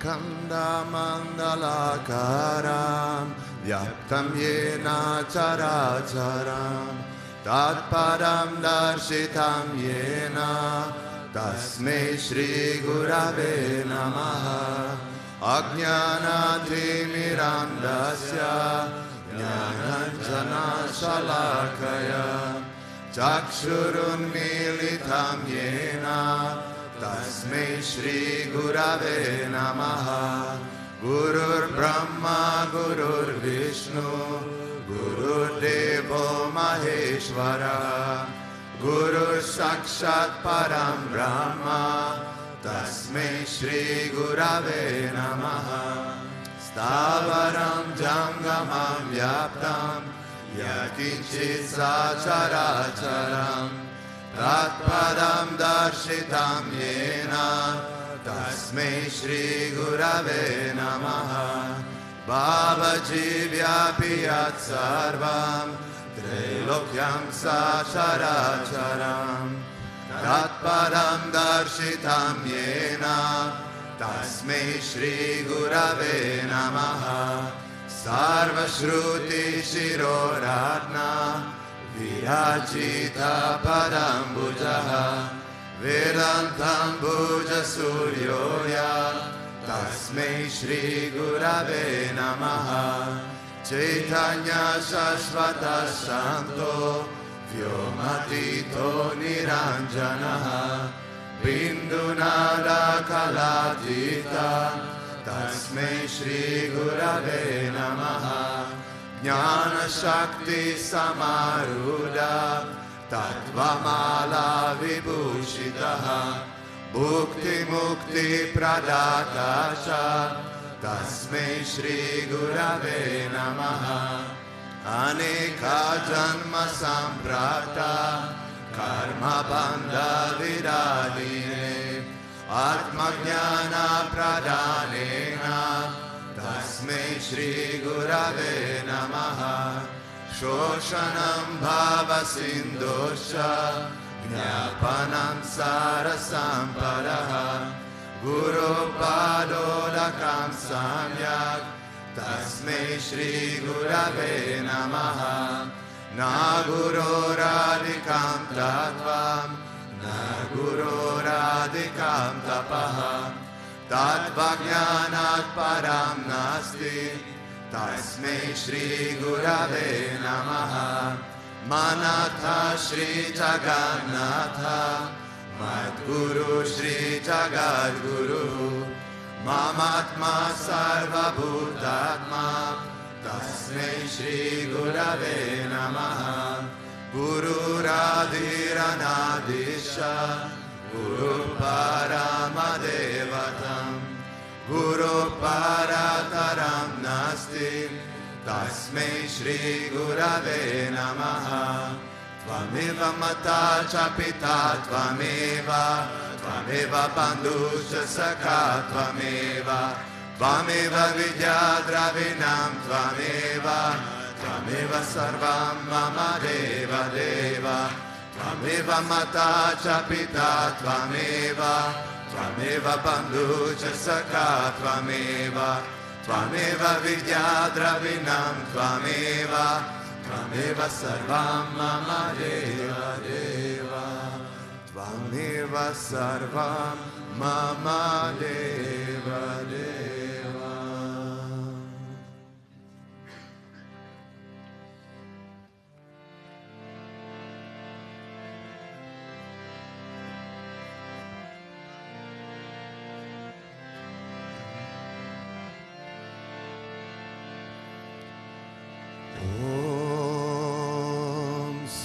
Akanda Mandalakaram Vyaktam Yena Characharam Tatpadam Darshitam Yena Tasmai Shri Gurave Namaha Ajnanatimirandasya Jnananjana Shalakaya Chakshurunmilitam Yena Tasmai Shri Gurave Namaha Gurur Brahma Gurur Vishnu Gurur Devo Maheshwara Guru Sakshat Param Brahma Tasmai Shri Gurave Namaha Stavaram Jangamam Vyaptam Yakinchit Sacharacharam Tatpadam Darshitam Yena Tasmai Shri Gurave Namaha Bhavaji Vyapiyat Sarvam Trilokyam Sacharacharam Tatpadam Darshitam Yena Tasmai Shri Gurave Namaha Sarva Shruti Shiroratna Virajita Padam Bujaha Vedantam Buja Suryoya Tasmai Shri Gurave Namaha Chaitanya Shashvata Shanto Vyomatito Niranjanaha Bindunada Kalatita Tasmai Shri Gurave Namaha Jnana Shakti Samaruda Tattvamala Vibhushitaha Bhukti Mukti Pradatasha Tasmai Shri Gurave Namaha Aneka Janma Samprata Karma Bandha Vidadine Atma Jnana Pradhanena Tasmai Shri Gurave Namaha Shoshanam Bhava Sindosha Jnapanam Sarasampadaha Guru Padodakam Samyak Tasmai Shri Gurave Namaha Na Guru Radhikam Tattvam Na Guru Radhikam Tapaha Tattva Jnanat Param Nasti Tasmai Shri Gurave Namaha Manatha Shri Jagannatha Madguru Shri Jagadguru Mamatma Sarva Bhutatma Tasmai Shri Gurave Namaha Guru Radhiranadisha Guru Paramadevatam Guru Parataram Nasti Tasmai Shri Gurave Namaha Tvameva Mata Chapita Tvameva Tvameva Bandusha Saka Tvameva Tvameva Vidyadravinam Tvameva Tvameva Sarvam Mama Deva Deva Tvameva Mata Chapita Tvameva Tvameva Bandusha Saka Tvameva Tvameva Vidyadravinam Tvameva Tvameva Sarvam Mama Deva Deva Tvameva Sarvam Mama Deva Deva.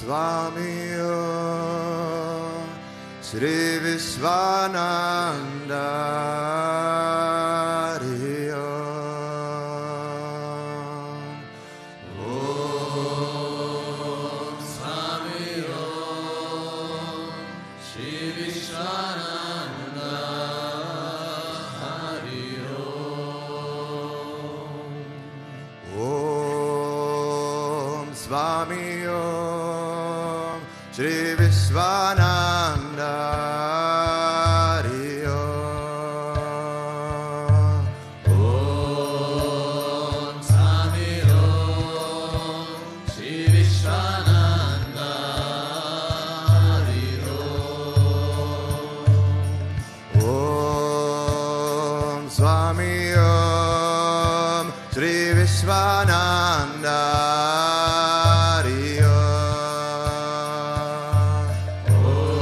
Swami Sri Vishwananda Om Swami Sri Vishwananda Om Swami Sri Vishwananda Swami Om Sri Vishwananda Hari Om. Om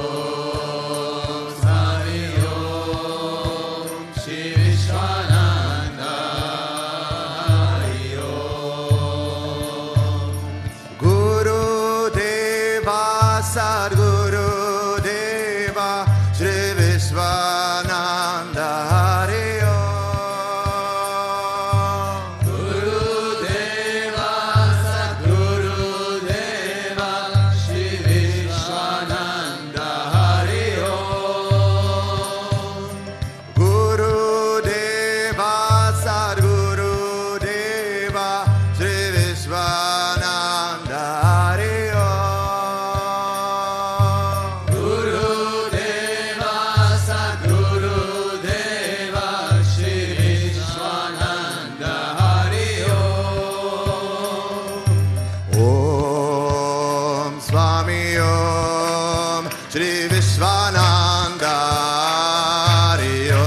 Swami Om Sri Vishwananda Hari Om. Guru Deva Sadguru Deva Sri Vishwananda Hari Om. Guru Deva Sadguru Deva Sri Vishwananda Hari Om. Guru Deva Sadguru Deva Sri Vishwananda Hari Om. Guru Deva Sadguru Deva Sri Vishwananda Hari Om. Om Swami Om Sri Vishwananda Hari Om.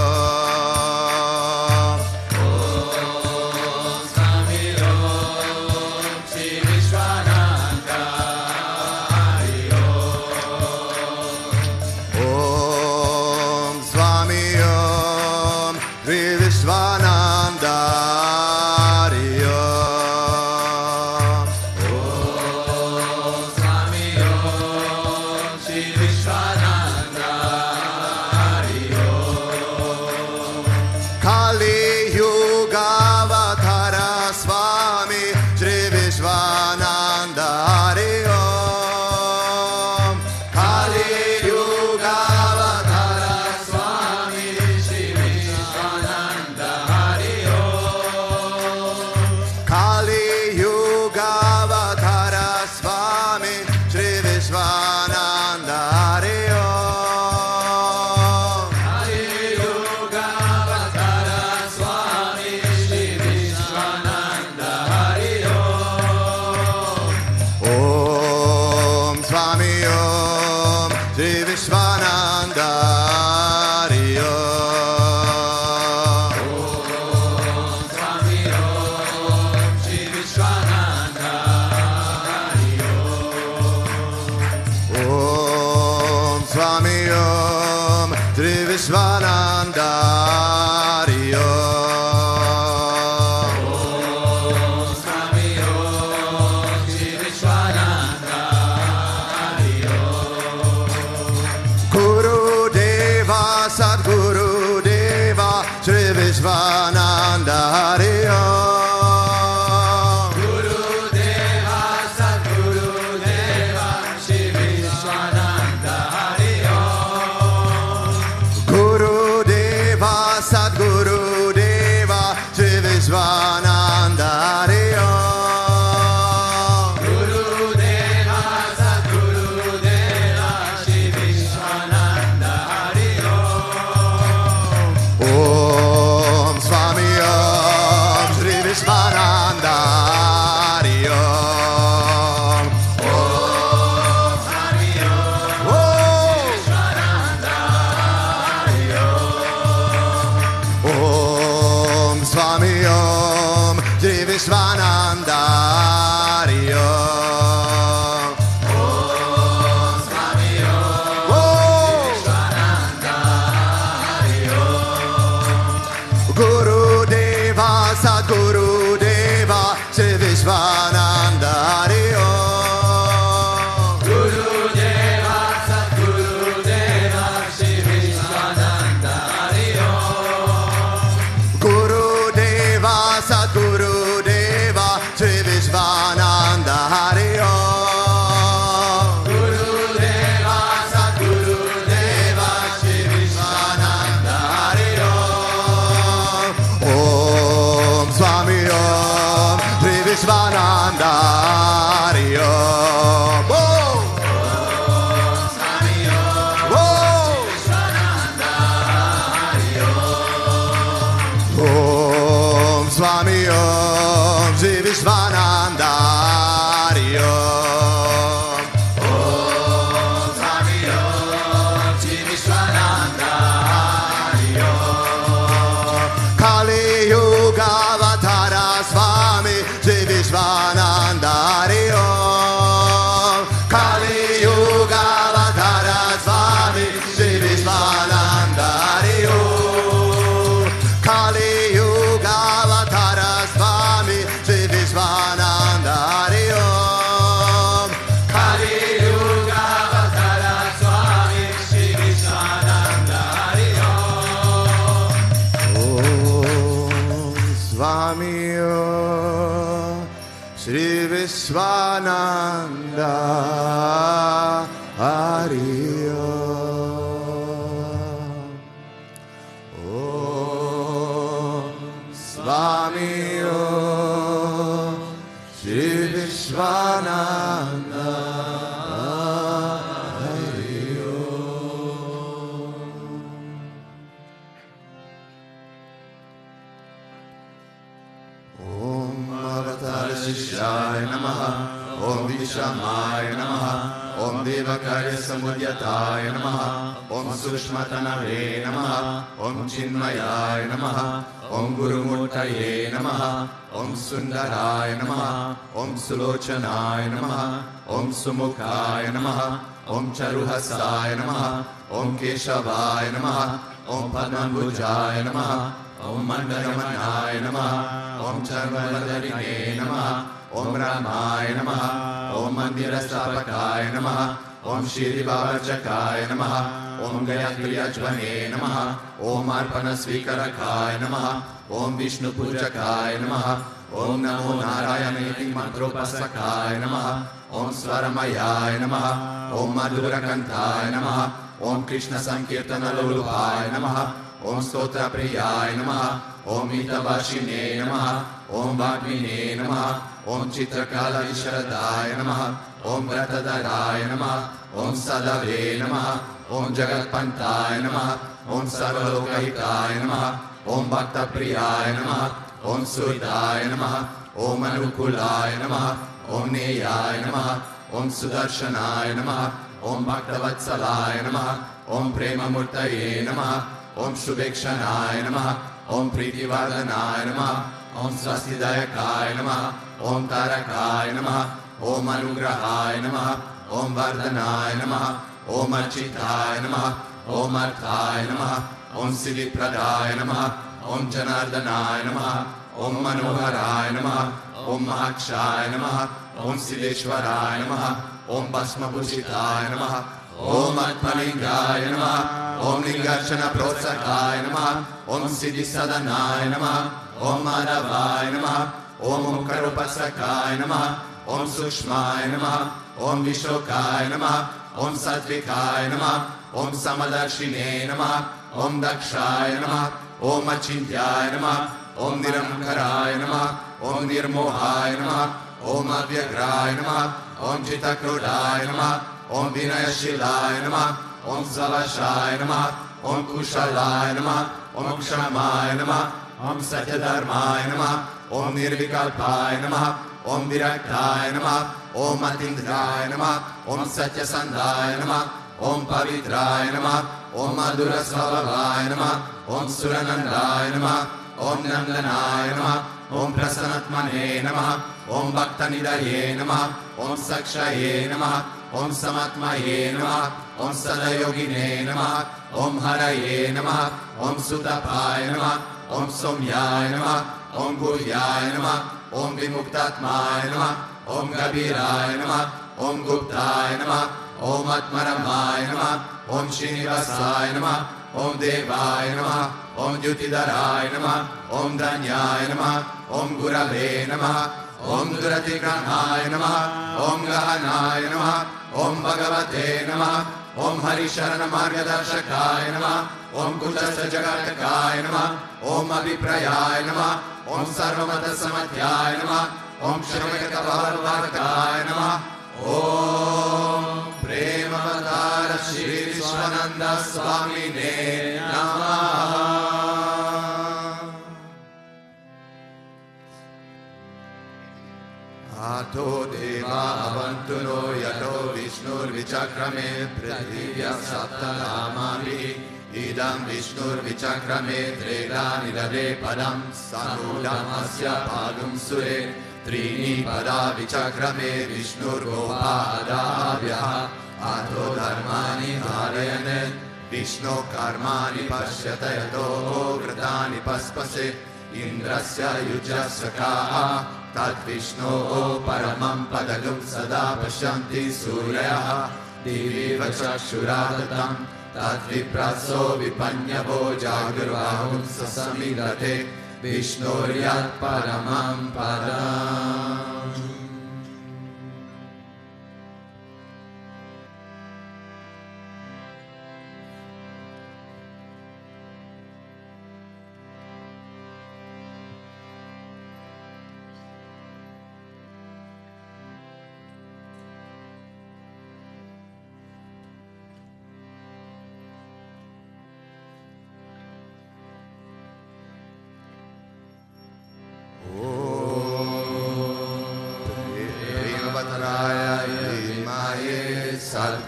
Om Swami Om Sri Vishwananda Hari Om. Om Swami Om Sri Vishwananda Hari Om. Om Swami Om Sri Vishwananda Hari Om. Kali Yuga Avatara Swami Sri Vishwananda Hari Om. Kali Yuga Avatara Swami Sri Vishwananda Hari Om. Kali Yuga Avatara Swami Sri Vishwananda Hari Om. Kali Yuga Avatara Swami Sri Vishwananda Hari Om. Om Swami Om Sri Vishwananda Hari Om. Om Swami Om Sri Vishwananda Hari Om. Om Swami Om Sri Vishwananda Hari Om. Om Swami Om Sri Vishwananda Hari Om. Guru Deva Sadguru Deva Sri Vishwananda Hari Om. Guru Deva Sadguru Deva Sri Vishwananda Hari Om. Guru Deva Sadguru Deva Sri Vishwananda Hari Om. Guru Deva Sadguru Deva Sri Vishwananda Hari Om. Om Swami Om Sri Vishwananda Hari Om. Om Swami Om Vishwananda Hari Om. Om Swami Om Sri Vishwananda Hari Om. Om Swami Om Vishwananda Hari Om. Guru Deva Sadguru Deva Sri Vishwananda Hari Om. Guru Deva Sadguru Deva Sri Vishwananda Hari Om. Guru Deva Sadguru Deva Sri Vishwananda Hari Om. Guru Deva Sadguru Deva Sri Vishwananda Hari Om. Om Swami Om Sri Vishwananda Hari Om. Om Swami Om Sri Vishwananda Hari Om. Om Swami Om Sri Vishwananda Hari Om. Om Swami Om Sri Vishwananda Hari Om. Kali Swami Sri Vishwananda Hari Om Swami Sri Vishwananda Hari Om Avatar Shishaya Namaha Om Vishamaya Namaha Om Devakarya Samudyataya Namaha Om Sushmatanave Namaha Om Chinmayaya Namaha Om Gurumurtaye Namaha Om Sundaraya Namaha Om Sulochanaya Namaha Om Sumukhaya Namaha Om Charuhasaya Namaha Om Keshavaya Namaha Om Padmanbhujaya Namaha Om Mandaramanaya Namaha Om Charvadarine Namaha Om Ramaya Namaha Om Mandirastapakaya Namaha Om Shri Bhutabhrteshwarnath Namaha Om Gayatriyajvane Namaha Om Arpanasvikarakaya Namaha Om Vishnu Pujakaya Namaha Om Namo Narayaneti Mantropasakaya Namaha Om Swaramayaya Namaha Om Madhurakantaya Namaha Om Krishna Sankirtana Lolupaya Namaha Om Stotra Priyaya Namaha Om Itavashine Namaha Om Bhagvine Namaha Om Chitrakala Visharadaya Namaha Om Vratadaraya Namaha Om Sadave Namaha Om Jagatpantaya Namaha Om Sarvalokahitaya Namaha Om Bhakta Priyaya Namaha Om Suridaya Namaha Om Anukulaya Namaha Om Neyaya Namaha Om Sudarshanaya Namaha Om Bhaktavatsalaya Namaha Om Premamurtaye Namaha Om Shubhekshanaya Namaha Om Pritivardhanaya Namaha Om Swastidayakaya Namaha Om Tarakaya Namaha Om Anugrahaya Namaha Om Vardhanaya Namaha Om Architaya Namaha Om Arthaya Namaha Om Siddhipradaya Namaha Om Janardhanaya Namaha Om Manoharaya Namaha Om Mahakshaya Namaha Om Siddheshwaraya Namaha Om Bhasmabhushitaya Namaha Om Atmalingaya Namaha Om Lingarchana Protsakaya Namaha Om Siddhisadanaya Namaha Om Madhavaya Namaha Om Omkarupasakaya Namaha Om Sushmaya Namaha Om Vishokaya Namaha Om Satvikaya Namaha Om Samadarshine Namaha Om Dakshaya Namaha Om Achintyaya Namaha Om Niramkaraya Namaha Om Nirmohaya Namaha Om Avyagraya Namaha Om Chitakrodaya Namaha Om Vinayashilaya Namaha Om Savashaya Namaha Om Kushalaya Namaha Om Kshamaya Namaha Om Satyadharmaya Namaha Om Nirvikalpaya Namaha Om Viraktaya Namaha Om Atindraya Namaha Om Satyasandaya Namaha Om Pavitraya Namaha Om Madhura Svabhavaya Namaha Om Suranandaya Namaha Om Nandanaya Namaha Om Prasanatmane Namaha Om Bhaktanidaye Namaha Om Sakshaye Namaha Om Samatmaye Namaha Om Sadayogine Namaha Om Haraye Namaha Om Sutapaya Namaha Om Somyaya Namaha Om Guhyaya Namaha Om Vimuktatmaya Namaha Om Gabiraya Namaha Om Guptaya Namaha Om Atmaramaya Namaha Om Srinivasaya Namaha Om Devaya Namaha Om Jyotidaraya Namaha Om Dhanyaya Namaha Om Gurave Namaha Om Duratikranaya Namaha Om Gahanaya Namaha Om Bhagavate Namaha Om Harisharana Margadarshakaya Namaha Om Kutasya Jagatakaya Namaha Om Abhiprayaya Namaha Om Sarvamata Samatyaya Namaha Om Shramayaka Bharvatakaya Namaha Om Premavatara Sri Vishwananda Swami Namaha Ato Deva Avantuno Yato Vishnur Vichakrame Prithivya Saptalamami Idam Vishnur Vichakrame Treda Nidade Padam Sanudam Asya Padum Sure Trini Pada Vichakrame Vishnur Gopadabhyaha Ato Dharmani Dharayane Vishnu Karmani Pashyatayato Gratani Paspase Indrasya Yujasya Kaha Tat Vishnu Paramam Padagam Sada Pashanti Suryaha Divi Vachakshuradatam Tat Vipraso Vipanyavo Jagurvahum Sasamidate Vishnuryat paramam padam.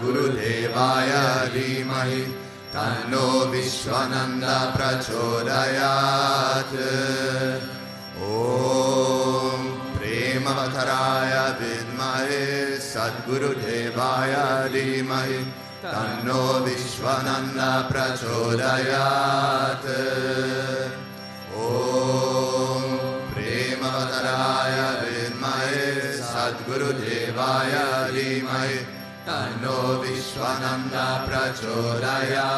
Gurudevaya Dhimahi Tanno Vishwananda Prachodayat. Om Premavatharaya Vidmahe Sadgurudevaya Dhimahi Tanno Vishwananda Prachodayat. Om Premavatharaya Vidmahe Sadgurudevaya Dhimahi Tanno Vishwananda Prachodayat.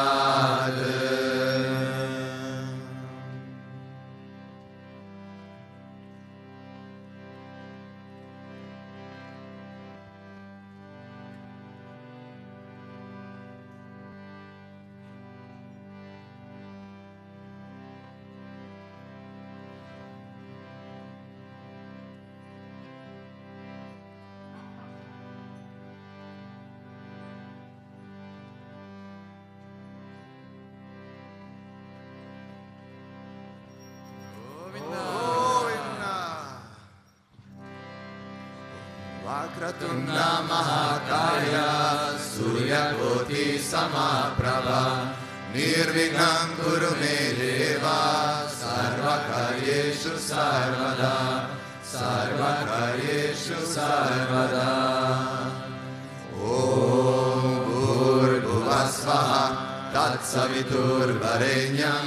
Vakratunda Mahakaya Suryakoti Samaprabha Nirvignam Kuru Me Deva Sarvakaryeshu Sarvada Sarvakaryeshu Sarvada. Om Bhurbhuvasvaha Tatsavitur Varenyam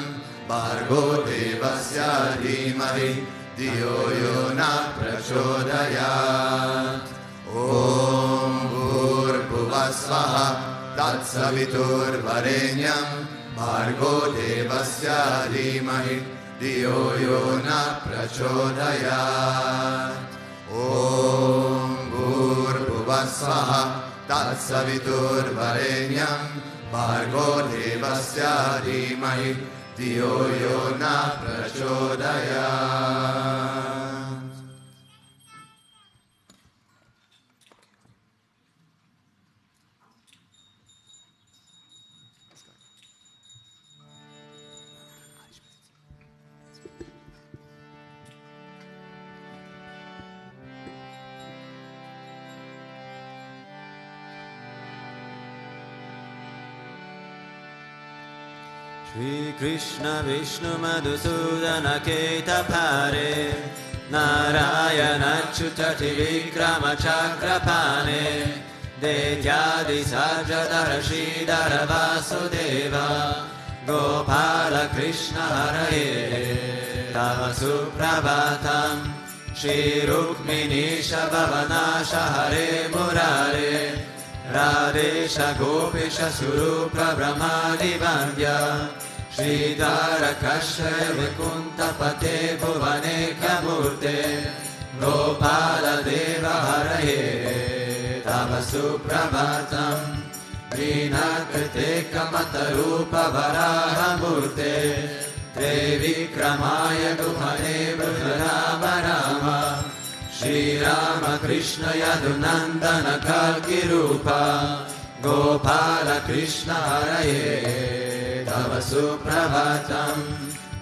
Bhargo Devasya Dhimahi Diyo Yona Prachodayat. Om Bhurbhuvasvaha Tatsavitur Varenyam Bhargo Devasya Dhimahi Diyo Yona Prachodayat. Om Bhurbhuvasvaha Tatsavitur Varenyam Bhargo Devasya Dhimahi Diyo Yona Prachodayat. Shri Krishna Vishnu Madhusudana Ketapare Narayana Chutati Vikrama Chakrapane Detyadi Sajadara Shridhara Vasudeva Gopala Krishna Haraye Tava Suprabhatam Shri Rukmini Shabhavanasha Hare Murare Radesha Gopisha Surupra Brahmadi Vandya Shridhara Kashaya Vikunta Pate Bhuvane Kamurte Gopala Deva Haraye Tava Suprabhatam Vinakrite Kamata Rupa Varaha Murte Te Vikramaya Guhane Brahma Rama Shri Rama Krishna Yadunandana Kalki Rupa Gopala Krishna Haraye Tava Suprabhatam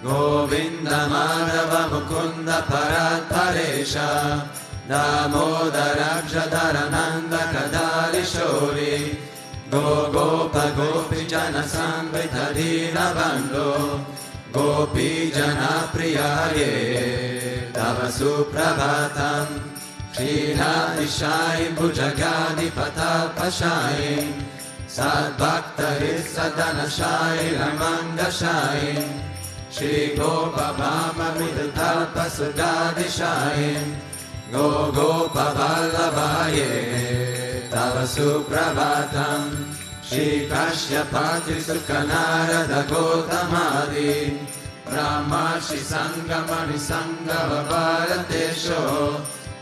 Govinda Madhava Mukunda Parat Paresha Damodara Jadarananda Kadari Shori Gopa Gopi Jana Samvita Dina Bando Gopi Jana Priyaye Tava Suprabhatam Shri Bhujagadi Patapashai Sadbhakta Sadhanashai Ramangashai Shri Gopa Bhama Vidalpa Sugadishai Gopa Vallabhaye Tava Suprabhatam Shri Kashyapati Sukhanarada Gotamadi Brahmarshi Sangamani Sangava Bharatesho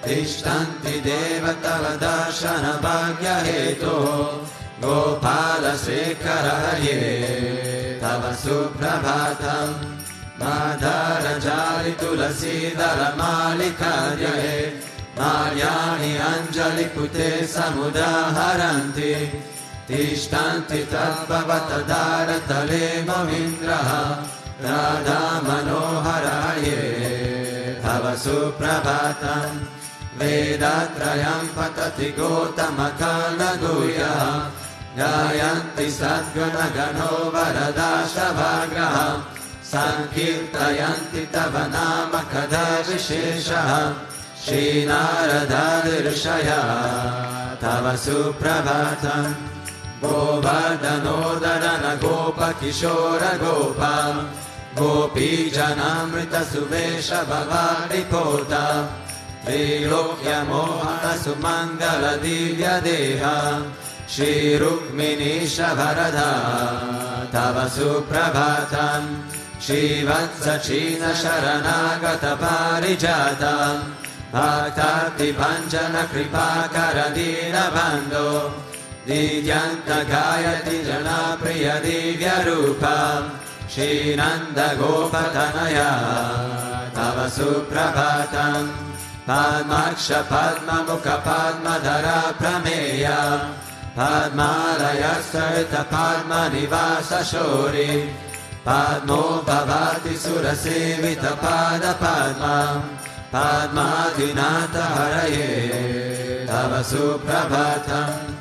Tishtanti Devatava Darshana Bhagya Heto Gopala Sekara Hare Tava Suprabhatam Madhara Jali Tulasidara Malikadyahe Maryani Anjali Pute Samudaharanti Tishtanti Tadbhavata Dharatale Mohindraha Radha Manoharaye Tava Suprabhatam Vedatrayam Patati Gotamakana Guya Gayanti Sadgana Gano Varadasha Vagraha Sankirtayanti Tavanama Kada Visheshaha Shri Narada Dirshaya Tava Suprabhatam Govardhanodharana Gopa Kishora Gopa Gopi Janamrita Suvesha Bhavari Pota Trilokya Mohana Sumangala Divya Deha Shri Rukmini Shavarada Tava Suprabhatam Shri Vatsachina Sharanagata Parijata Bhaktati Panjana Kripakara Dina Bando Didyanta Gayati Jana Priya Divya Rupa Shri Nanda Gopatanaya Tava Suprabhatam Padmaksha Padma Mukha Padmadhara Prameya Padmalaya Sarita Padma Nivasa Shori Padmo Bhavati Surasevita Pada Padma Padmadinata Haraye Tava Suprabhatam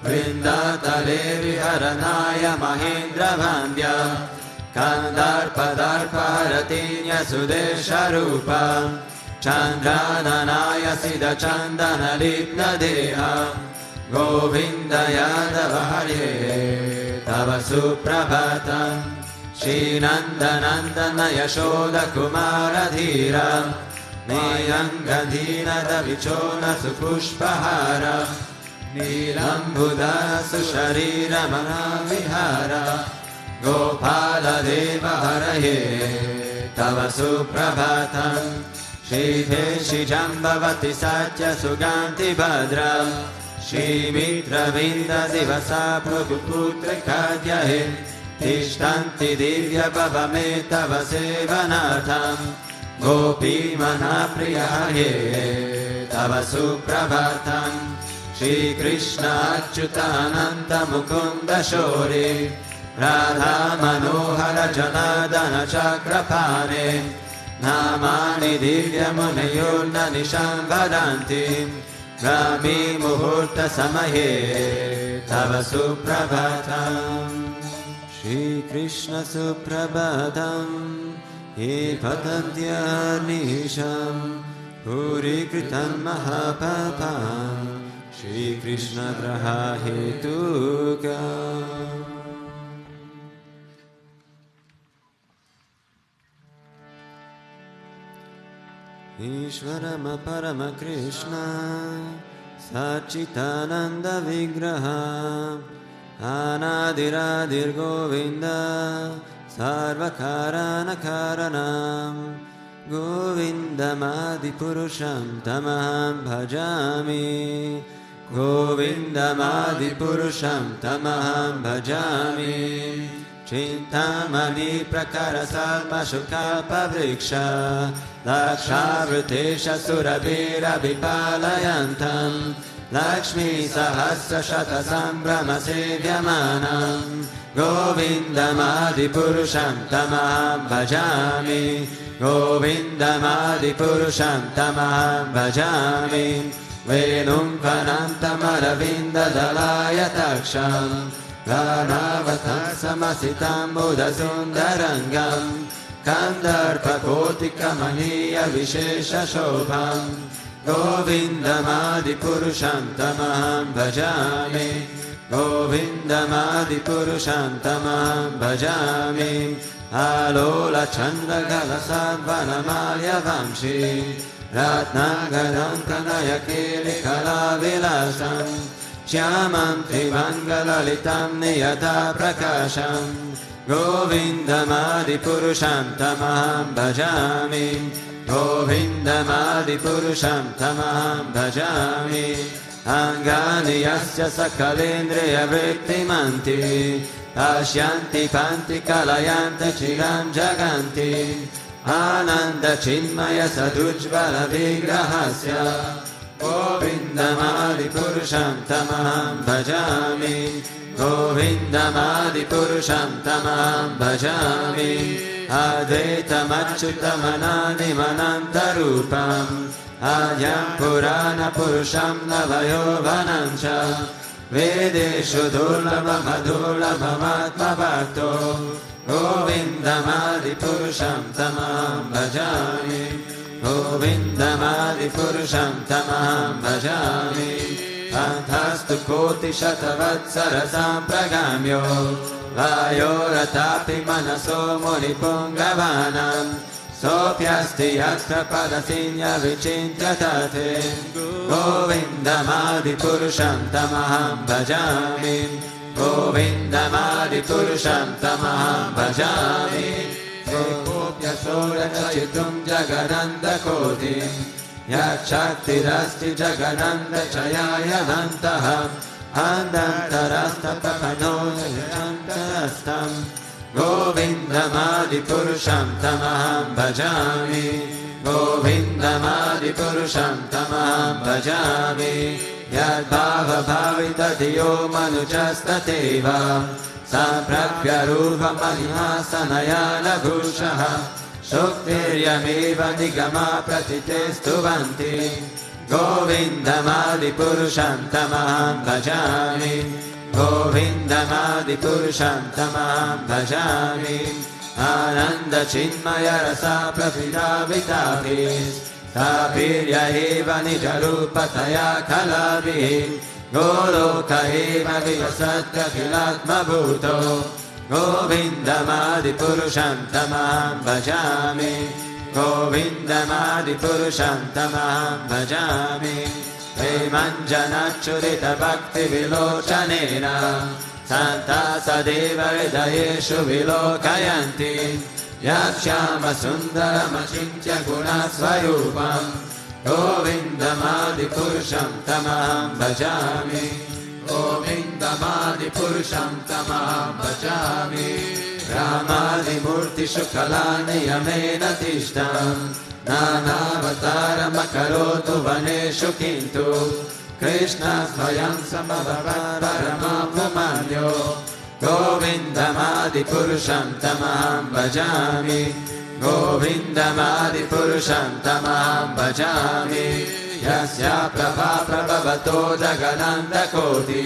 Vrindatale Viharanaya Mahindra Vandya Kandarpadarpa Haratinya Sudesha Rupa Chandrananaya Siddha Chandana Lipna Deha Govinda Yadava Hare Tava Suprabhatam Shri Nandanandana Yashoda Kumara Dhira Niyangadhina Davichona Supushpahara Nilambuda Susharira Manavihara Gopala Deva Haraye Tava Suprabhatam Shri Deshi Jambavati Satya Suganti Bhadra Shri Mitra Vinda Divasa Prabhu Putra Kadyahe Tishtanti Divya Bhavame Tava Sevanatam Gopi Manapriyaye Tava Suprabhatam Shri Krishna Achyutananda Mukunda Shori Radha Manohara Janadana Chakrapane Namani Divya Munayurna Nisham Vadanti Rami Muhurta Samaye Tava Suprabhatam Shri Krishna Suprabhatam He Patantya Nisham Puri Kritam Mahapapam Shri Krishna Graha Hetuka Ishvarama Parama Krishna Sachitananda Vigraha Anadiradir Govinda Sarvakarana Karanam Govindamadi Purusham Tamaham Bhajami Govindamadi Purusham Tamaham Bhajami Chintamani Prakara Salma Shukalpa Vriksha Lakshavrutesha Surabhira Vipalayantam Lakshmi Sahasra Shata Sambrama Sevyamanam Govindamadi Purusham Tamaham Bhajami Govindamadi Purusham Tamaham Bhajami Venum Vanantamaravinda Dalaya Taksham Ranavatam Samasitam Buddha Sundarangam Kandarpa Kotika Maniya Vishesha Shobham Govindamadi Purusham Tamaham Bhajami Govindamadi Purusham Tamaham Bhajami Alola Chanda Galasadvanamalya Vamshi Ratnagadam Kanayakili Kalavilasam Shyamam Trivangalalitam Niyata Prakasham Govindamadipurusham tamaham bhajami. Govindamadipurusham tamaham bhajami. Angani yasya sakalendriya vrittimanti. Ashyanti panti kalayanta chiram jaganti. Ananda chinmaya sadujvala vigrahasya. Govindamadipurusham tamaham bhajami. Govindamadipurusham tamaham bhajami. Advaitam achyutamanadimanantarupam. Adyam purana purusham navayovanam cha. Vedeshu durlabhamadurlabhamatma bhakto. Govindamadipurusham tamaham bhajami. Govindamadipurusham tamaham bhajami. Antastu koti shatavatsara sampragamyo. Vayoratapi manaso munipungavanam. Sopyasti yatra padasinya vichintatate. Govindamadipurusham tamaham bhajami. Govindamadipurusham tamaham bhajami. Ekopya sorachitum jagananda kotim. Yachaktirasti jagananda chayaya vantaha. Andantarasta papanoya chantarastam. Govindamadipurusham tamaham bhajami. Govindamadipurusham tamaham bhajami. Yadbhava bhavita diyo manujastateva. Samprapya rupa manihasanaya lagushaha. Shuktiryameva nigama pratitestuvanti. Govindamadipurusham tamaham bhajami. Govindamadipurusham tamaham bhajami. Ananda chinmaya rasa pravidavitapis. Tapirya eva nijarupataya kalavihi. Goloka eva vivasatya kilatma bhuto. Govindamadipurusham tamaham bhajami. Govindamadipurusham tamaham bhajami. Premanjanachurita bhakti vilochanena. Santa sadeva hridayeshu vilokayanti. Yakshama sundaramachintya gunasvayupam. Govindamadipurusham tamaham bhajami. Govindamadipurusham tamaham bhajami. Ramadimurti shukalani yamena tishtam. Nanavataram akarotu vaneshu kintu. Krishna svayam samabhavat paramapumannyo. Govindamadipurusham tamaham bhajami. Govindamadipurusham tamaham bhajami. Yasya prabha prabhavato jagananda koti.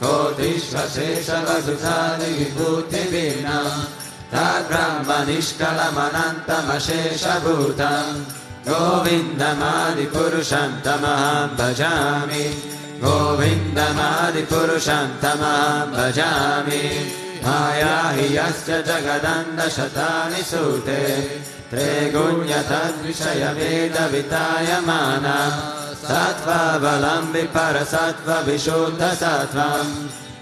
Kotishvashesha vasudhari vibhuti vina. Tad brahmanishkalamanantamashesha bhutam. Govindamadipurusham tamaham bhajami. Govindamadipurusham tamaham bhajami. Maya hi yasya jagadanda shatani sute. Tregunya tadvishaya veda vitayamana. Sattva valambi parasattva vishuddha sattvam.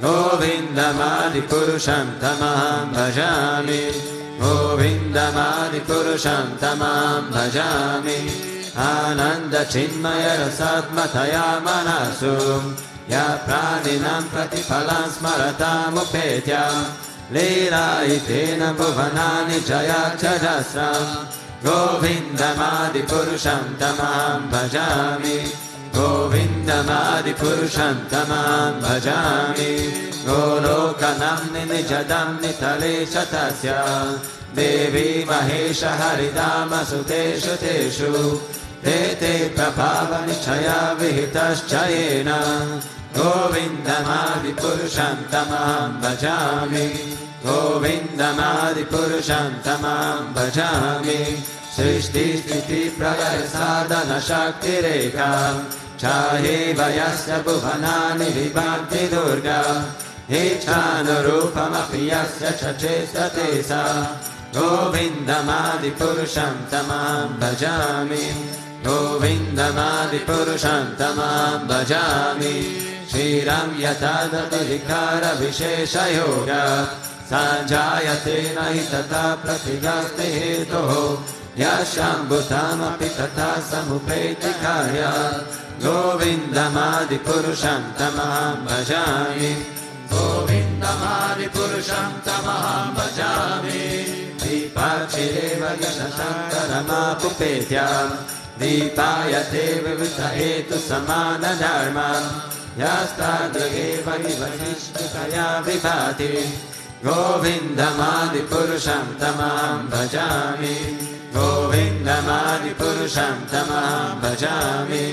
Govindamadipurusham tamaham bhajami. Govindamadipurusham tamaham bhajami. Ananda chinmaya rasatmataya manasu. Ya praninam pratipalam smaratam upetya. Lila itena bhuvanani jaya chajasram. Govindamadipurusham tamaham bhajami. Govindamadipurusham tamaham bhajami. Golokanamni nijadamni tale shatasya. Devi mahesha haridama suteshu teshu. Tete prabhava nichaya vihitaschayena. Govindamadipurusham tamaham bhajami. Govindamadipurusham tamaham bhajami. Srishti sthiti pralaya sadhana shakti rekha. Chahe vayasya bhuvanani vibhanti durga. Echanurupam api yasya chachestate sa. Govindamadipurusham tamaham bhajami. Govindamadipurusham tamaham bhajami. Shriram yatadati vikara vishesha yoga. Sanjayate nahi tata pratigaste hetoho Yasham bhutamapi tata samupeti karya Govindamadi purusham tamaham bhajami Govindamadi purusham tamaham bhajami Dipachireva yashankaramapupetyam Dipayate vivita hetu samana dharma Yastadrageva vivahishtukaya vibhati Govindamadi purusham tamaham bhajami Govindamadi purusham tamaham bhajami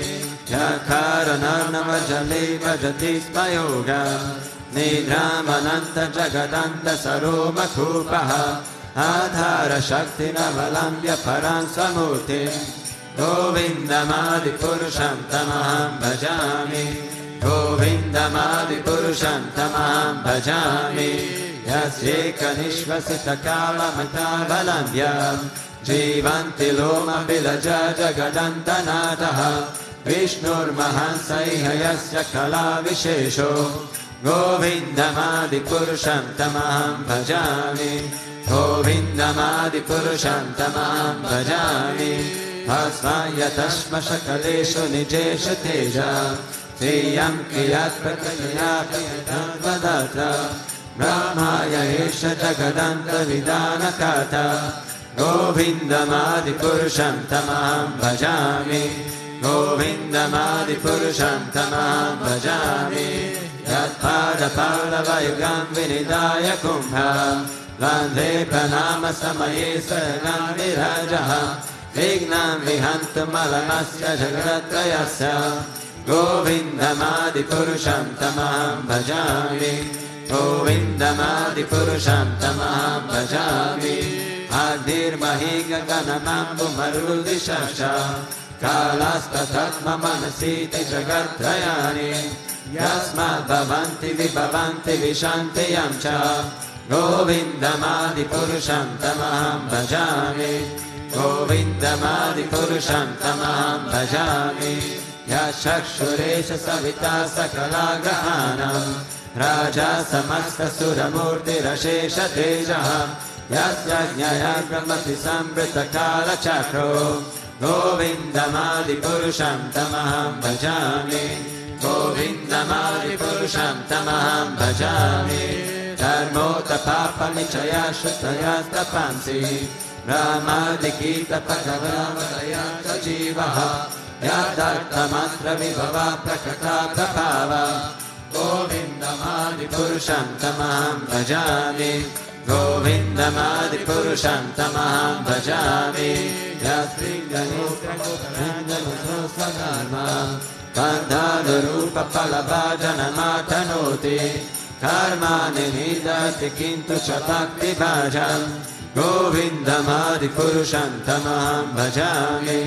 Yakaranarnavajale bhajati smayoga Nidramananta jagadanta saroma kupaha Adhara shakti navalambya paran samurti Govindamadi purusham tamaham bhajami Govindamadi purusham tamaham bhajami Yasyeka nishvasita kala matavalambya Jivanti loma bilaja jagadantanataha Vishnur mahansaiha yasya kala vishesho Govindamadi purusham tamaham bhajami Govindamadi purusham tamaham bhajami Asvaya tashma shakaleshu nijesha teja Siyam kiyat prakaya priyat vadata Brahmaya esha jagadanta vidana kata Govindamadi purusham tamaham bhajami Govindamadi purusham tamaham bhajami Yatpada pallava yugam vinidaya kumbha Vandhe pranama samaye saranam virajaha Vignam vihantam alamasya jagaratrayasya Govindamadi purusham tamaham bhajami Govindamadi purusham tamaham bhajami Adir mahiga ganamambu marudishasha Kalastatatma manasiti jagatrayani Yasmad bhavanti vibhavanti vishanti yamcha Govindamadi purusham tamaham bhajami Govindamadi purusham tamaham bhajami Yashakshuresha savita sakala grahanam Raja samasta suramurti rashesha tejaha Yasya jnaya brahmati sambrita kala chakro Govindamadi purusham tamaham bhajami Govindamadi purusham tamaham bhajami Dharmota papa nichaya shrutaya tapansi Ramadikita pakaravadaya jivaha Yadartha mantra vibhava prakata prabhava Govindamadi purusham tamaham bhajami Govindamadi purusham tamaham bhajami Yaspringanitra Bandhanurupa palabhajanamatanoti Karmani nidati kintu chapakti bhajam Govindamadi purusham tamaham bhajami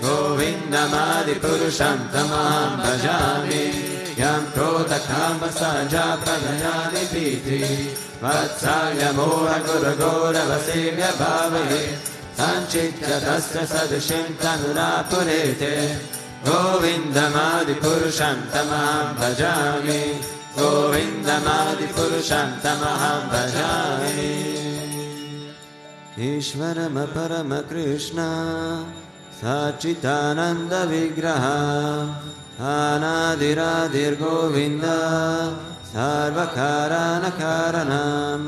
Govindamadi purusham tamaham bhajami Yam krodha kama saja pranayani piti Vatsalya moha gura gora vasirya bhavaye Sanchitya dasya sadashim tanura purete Govindamadi purusham tamaham bhajami Govindamadi purusham tamaham bhajami Ishvarama parama Krishna Sachitananda vigraha Anadiradir Govinda Sarvakarana karanam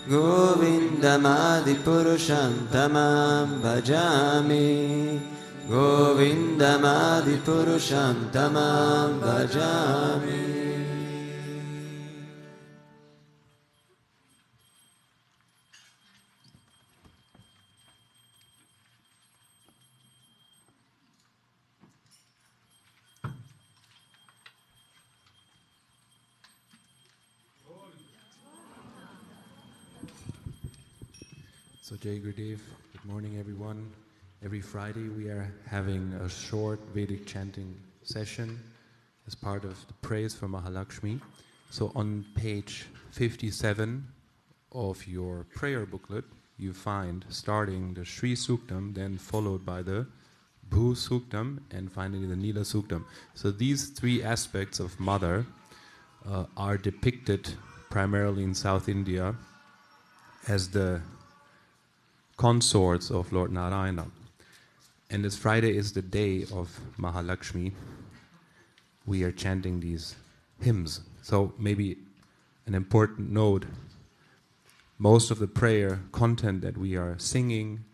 Govindamadi purusham tamam bhajami Govindamadi purusham tamam bhajami. So Jai Gurudev, good morning everyone. Every Friday we are having a short Vedic chanting session as part of the praise for Mahalakshmi. So on page 57 of your prayer booklet, you find starting the Sri Suktam, then followed by the Bhu Suktam, and finally the Nila Suktam. So these three aspects of Mother are depicted primarily in South India as the consorts of Lord Narayana. And as Friday is the day of Mahalakshmi, we are chanting these hymns. So maybe an important note, most of the prayer content that we are singing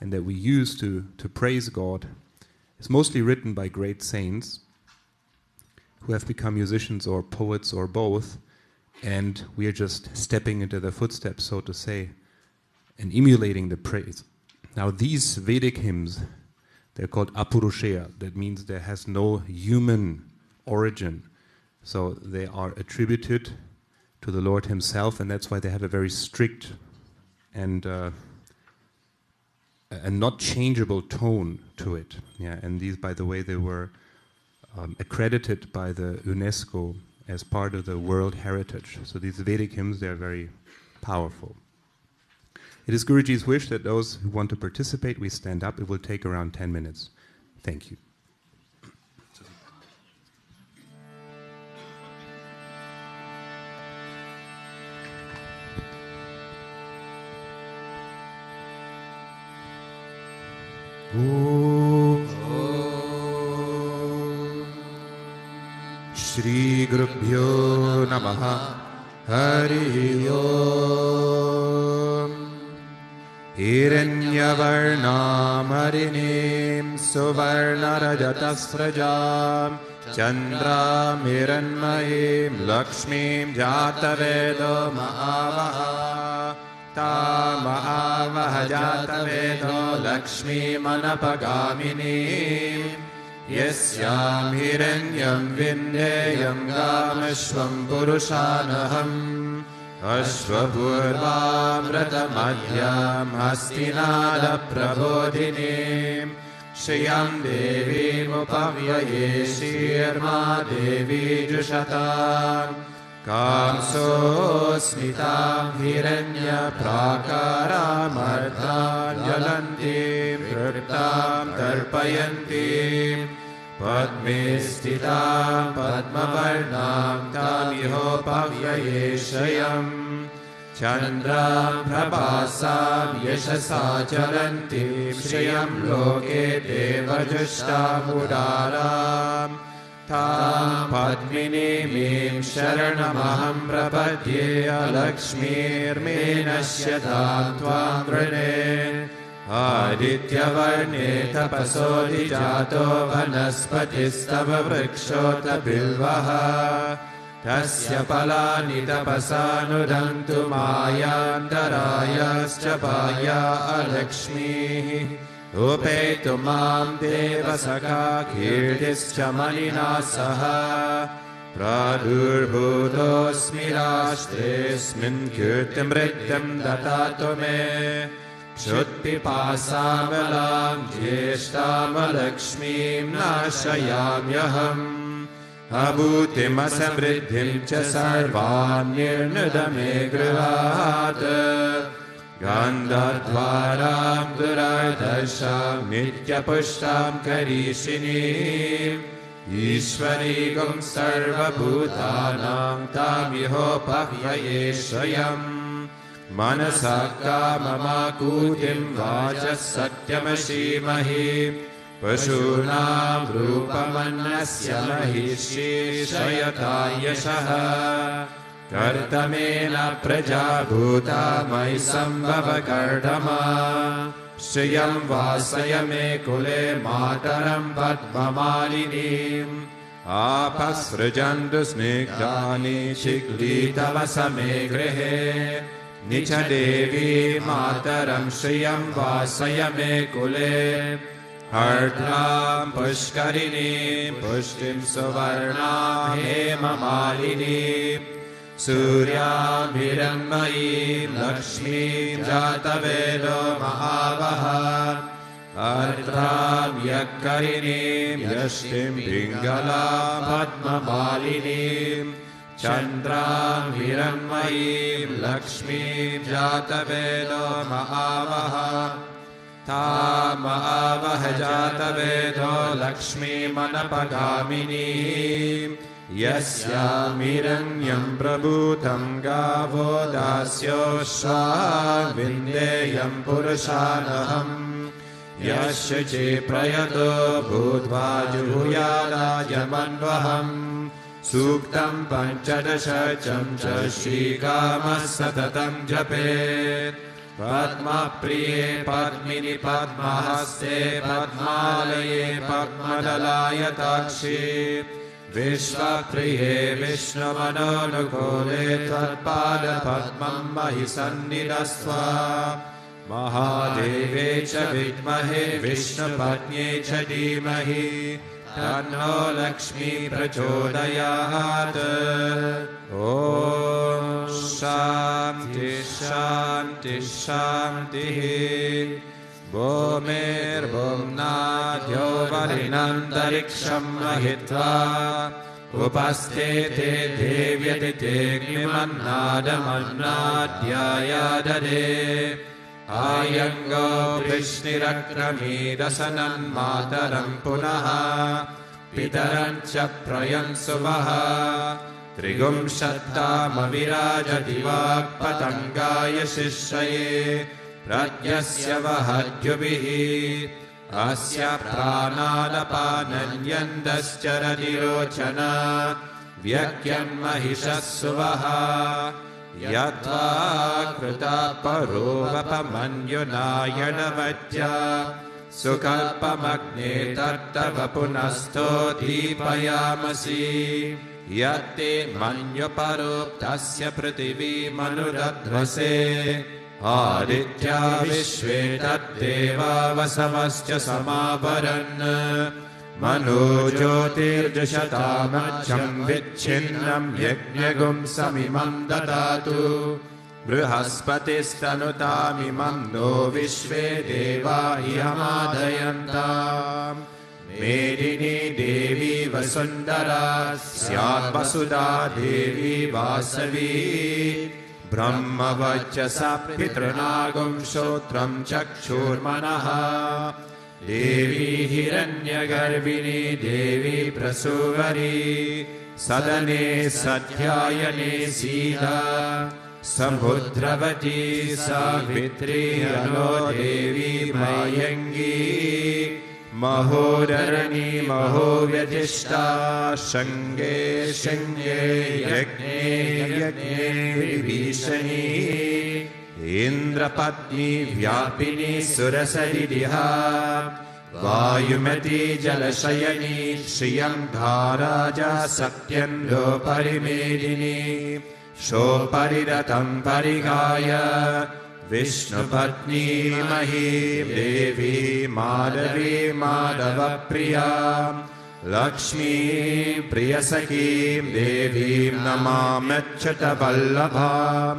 and that we use to praise God is mostly written by great saints who have become musicians or poets or both, and we are just stepping into their footsteps, so to say, and emulating the praise. Now these Vedic hymns, they're called apurusheya. That means there has no human origin. So they are attributed to the Lord Himself, and that's why they have a very strict and not changeable tone to it. Yeah, and these, by the way, they were accredited by the UNESCO as part of the World Heritage. So these Vedic hymns, they are very powerful. It is Guruji's wish that those who want to participate, we stand up. It will take around 10 minutes. Thank you. Shri Gurubhyo Namaha Hari Om Hiranyavarnam Harinim Suvarnarajatasrajam Chandram Hiranmayim Lakshmim Jatavedo Mahavaha Tamahavaha Jatavedo Lakshmi Manapagaminim Yasyam Hiranyam Vindeyam Gamashvam Purushanaham Ashvapurvamratamadhyam Hastinada Prabodhinim Shriyam Devi Mupavyaye Shirma Devi Jushatam Kamso Smitam Hiranya Prakaram Ardhan Yalantim Priptam Tarpayantim Padme Stitam Padmavarnam Tamiho Pavyaye Shayam Chandram Prabhasam Yashasa Chalantim Shriyam Loke Devajashtam Udaram Tam Padminimim Sharanamaham Prapadye Alakshmir Menashyatam Tvam Vrane Adityavarne Tapasodi Jato Vanaspatistava Vrikshota Bilvaha Tasya Palani Tapasanudantu Mayandarayascha Paya Alakshmi Upetu mam deva saka kirtischa manina saha Pradurbhutosmi rashtresmin kirtim rityam datato me Kshutpipasamalam jeshtam alakshmim nashayam yaham Abhutim asamriddhim cha sarvam nirnudame grihata Gandhadvaram Durardasham Nityapushtam Karishinim Ishvarigam Sarvabhutanam Tamiho Pavyaye Shayam Manasaka Mamakutim Vajas Satyamashimahim Pashunam Rupamannasya Mahishi Shayatayashaha Kartamena Prajabhuta Maisambhava Kardama Shriyam Vasayame Kule Mataram Padmamalinim Apasrajandu Snigdhani Chiklitavasame Grihe Nicha Devi Mataram Shriyam Vasayame Kule Hardram Pushkarinim Pushtim Suvarna Hema Malinim Suryam Hiranmayim Lakshmim Jatavedo Mahavaha Ardram Yakkarinim Yashtim Pingalam Padmamalinim Chandram Hiranmayim Lakshmim Jatavedo Mahavaha Tama avahajata vedo Lakshmi manapagamini Yasya miranyam prabhutam gavo dasyo shva vindeyam purushanaham Yasya che prayato bhutva juhuyadajamanvaham Suktam panchadashacham cha shrigamas satatam japet Padma priye padmini padmahaste padmalaye padmadalayatakshi Vishvapriye Vishnumanonukule Tvatpada Padmam Mahisannidasva Mahadeve cha vidmahe Vishnupatnye cha dhimahi Tanno Lakshmi prachodayat Om Shanti Shanti Shanti Bhumir Bhumnadhyo Varinantariksham Mahitva Upastete Devyadite Gnimanadamannadyayadade Ayango Prishnirakrami Dasanan Mataram Punaha Pitarancha Prayansuvaha Trigum Shattam Avirajati Vakpatangaya Shishaye Pratyasya Vahadhyubihi Asya Pranadapananyandascharadhirochana Vyakyan Mahishasuvaha Yatva Kruta Parovapamanyunayanavajya Sukalpamagne Tattavapunasto Dipayamasi Yate Manyoparuptasya Prativi Manudadvase Aditya Vishve Tatteva Vasamascha Samaparan Mano Jyotirjashatamacham Vichinnam Yajnagum Samimam Dadatu Brihaspatistanutamimam No Vishve Deva Ihamadayantam Medini Devi Vasundara Syat Vasudha Devi Vasavi Brahmavachasa Pitranagam Shotram Chakshurmanaha Devi Hiranyagarbhini Devi Prasuvari Sadane Satyayane Sida Samudravati Savitri Ano Devi Mayangi Mahodarani Mahovyadishta Shange Shange Yagne Yagne Vibhishani Indrapatni Vyapini Surasaridiha Vayumati Jalashayani Shriyam Dharaja Satyando Parimedini Shopariratam Parigaya Vishnupatni Mahi Devi Madhavi Madhava Priya Lakshmi Priyasaki Devi Namamachata Vallabha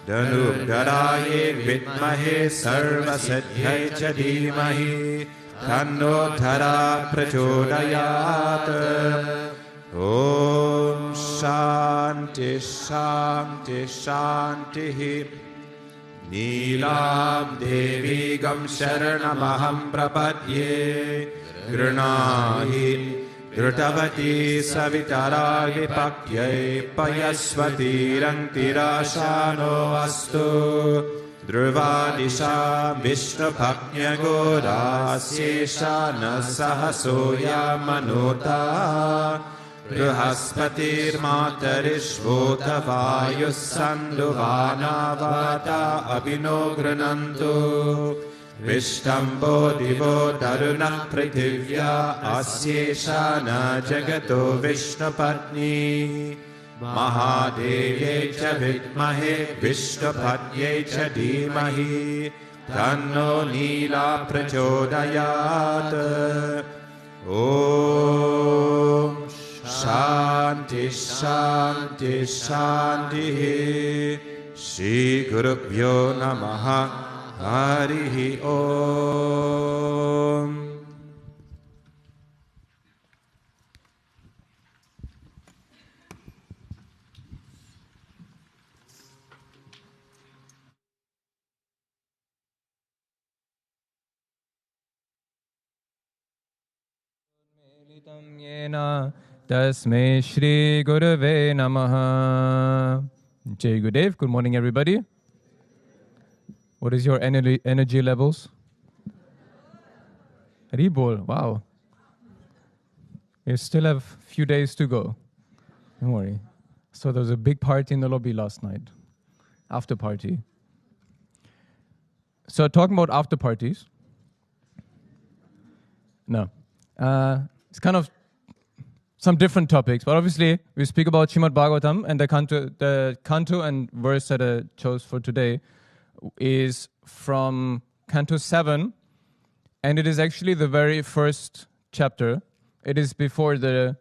Dhanugaraye Vidmahe Sarvasadhyai Cha Dhimahi Tanno Dhara Prachodayat Om Shanti Shanti Shanti Neelam Devi Gam Sharanamaham Prapadye Grinahi Drutavati Savitara Vipakyai Payasvati Rantirashano Astu Druvadisha Vishnu Bhaknya Gora Seshana Sahasoya Manota Bruhaspatir Matarishvota Vayus Sanduvana Vata Abhinogranantu Vishtambo Divo Daruna Prithivya Asyeshana Jagato Vishnupatni Mahadevye Cha Vidmahe Vishnupatye Cha Dhimahi Tanno Neela Prachodayat Om Shanti Shanti Shanti Shri Gurubhyo Namaha Harihi Om Tasmai Shri Gurave Namaha. Jai Gurudev. Good morning, everybody. What is your energy levels? Haribol, wow. You still have a few days to go. Don't worry. So there was a big party in the lobby last night. After party. So talking about after parties. No. It's kind of some different topics, but obviously we speak about Srimad Bhagavatam, and the canto and verse that I chose for today is from Canto 7, and it is actually the very first chapter. It is before the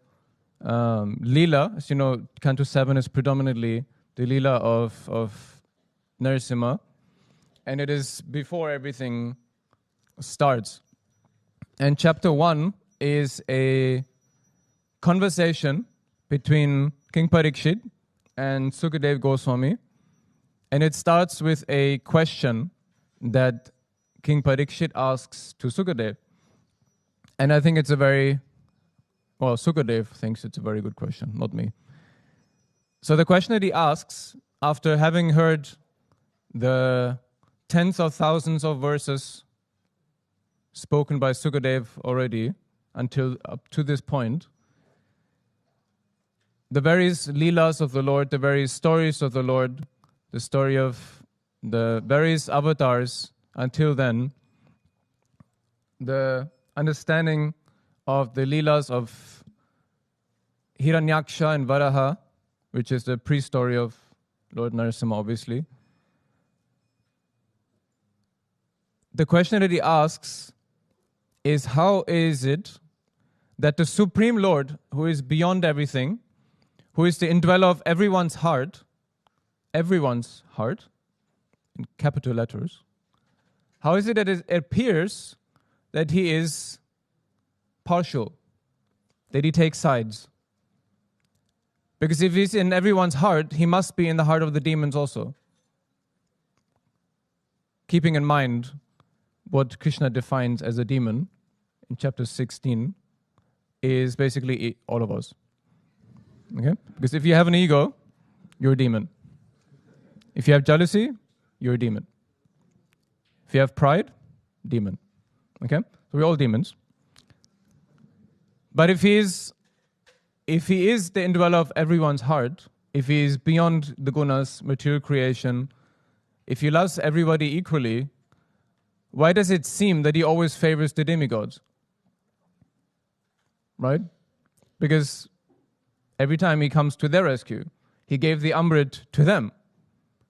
Leela. As you know, Canto 7 is predominantly the Leela of Narasimha, and it is before everything starts. And chapter 1 is a conversation between King Parikshit and Sukadeva Goswami. And it starts with a question that King Parikshit asks to Sukadeva. And I think it's a very, well, Sukadeva thinks it's a very good question, not me. So the question that he asks, after having heard the tens of thousands of verses spoken by Sukadeva already until up to this point, the various leelas of the Lord, the various stories of the Lord, the story of the various avatars until then, the understanding of the leelas of Hiranyaksha and Varaha, which is the pre-story of Lord Narasimha, obviously. The question that he asks is, how is it that the Supreme Lord, who is beyond everything, who is the indweller of everyone's heart, in capital letters, how is it that it appears that he is partial, that he takes sides? Because if he's in everyone's heart, he must be in the heart of the demons also. Keeping in mind what Krishna defines as a demon in chapter 16 is basically all of us. Okay? Because if you have an ego, you're a demon. If you have jealousy, you're a demon. If you have pride, demon. Okay? So we're all demons. But if he is the indweller of everyone's heart, if he is beyond the gunas, material creation, if he loves everybody equally, why does it seem that he always favors the demigods? Right? Because every time he comes to their rescue, he gave the Amrit to them.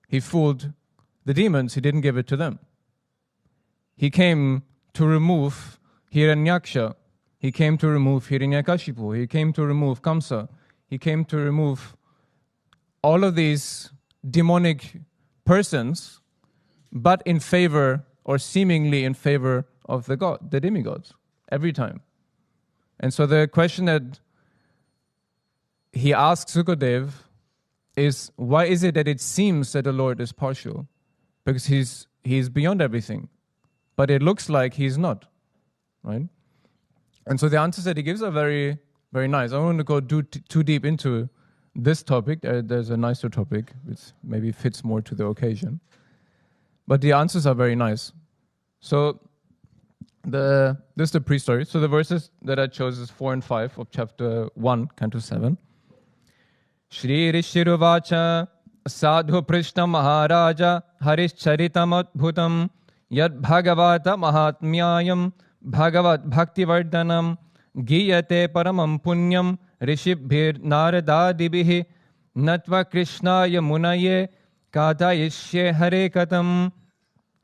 He fooled the demons, he didn't give it to them. He came to remove Hiranyaksha. He came to remove Hiranyakashipu. He came to remove Kamsa. He came to remove all of these demonic persons, but in favor, or seemingly in favor of the demigods, every time. And so the question that he asks Sukadeva is, why is it that it seems that the Lord is partial? Because he's beyond everything. But it looks like he's not, right? And so the answers that he gives are very, very nice. I don't want to go too deep into this topic. There's a nicer topic, which maybe fits more to the occasion. But the answers are very nice. So this is the pre-story. So the verses that I chose is 4 and 5 of chapter 1, Canto 7. Shri Rishiruvacha Sadhu Prishna Maharaja Harischaritam Adbhutam Yad Bhagavata Mahatmyayam Bhagavat Bhaktivardhanam Giyate Paramam Punyam Rishibhir Naradadibihi Natva Krishnaya Munaye Katayishye Hare Katam.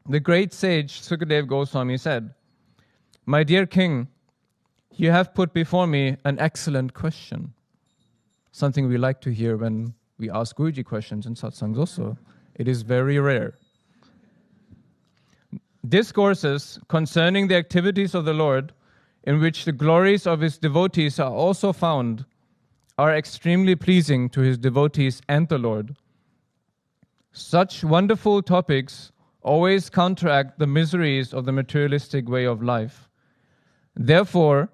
The great sage Sukadeva Goswami said, "My dear king, you have put before me an excellent question." Something we like to hear when we ask Guruji questions in satsangs also. It is very rare. Discourses concerning the activities of the Lord, in which the glories of his devotees are also found, are extremely pleasing to his devotees and the Lord. Such wonderful topics always counteract the miseries of the materialistic way of life. Therefore,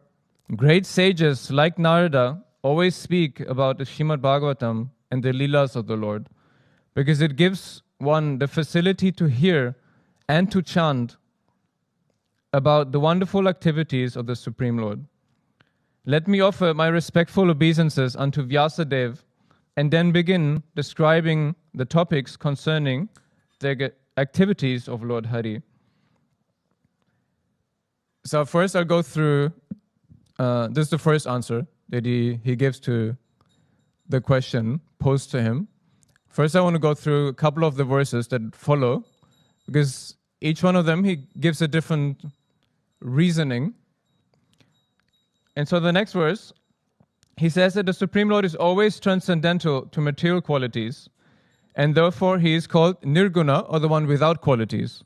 Great sages like Narada always speak about the Srimad Bhagavatam and the Leelas of the Lord, because it gives one the facility to hear and to chant about the wonderful activities of the Supreme Lord. Let me offer my respectful obeisances unto Vyasadeva and then begin describing the topics concerning the activities of Lord Hari. So first I'll go through, this is the first answer that he gives to the question posed to him. First I want to go through a couple of the verses that follow, because each one of them he gives a different reasoning. And so the next verse, he says that the Supreme Lord is always transcendental to material qualities, and therefore he is called Nirguna, or the one without qualities.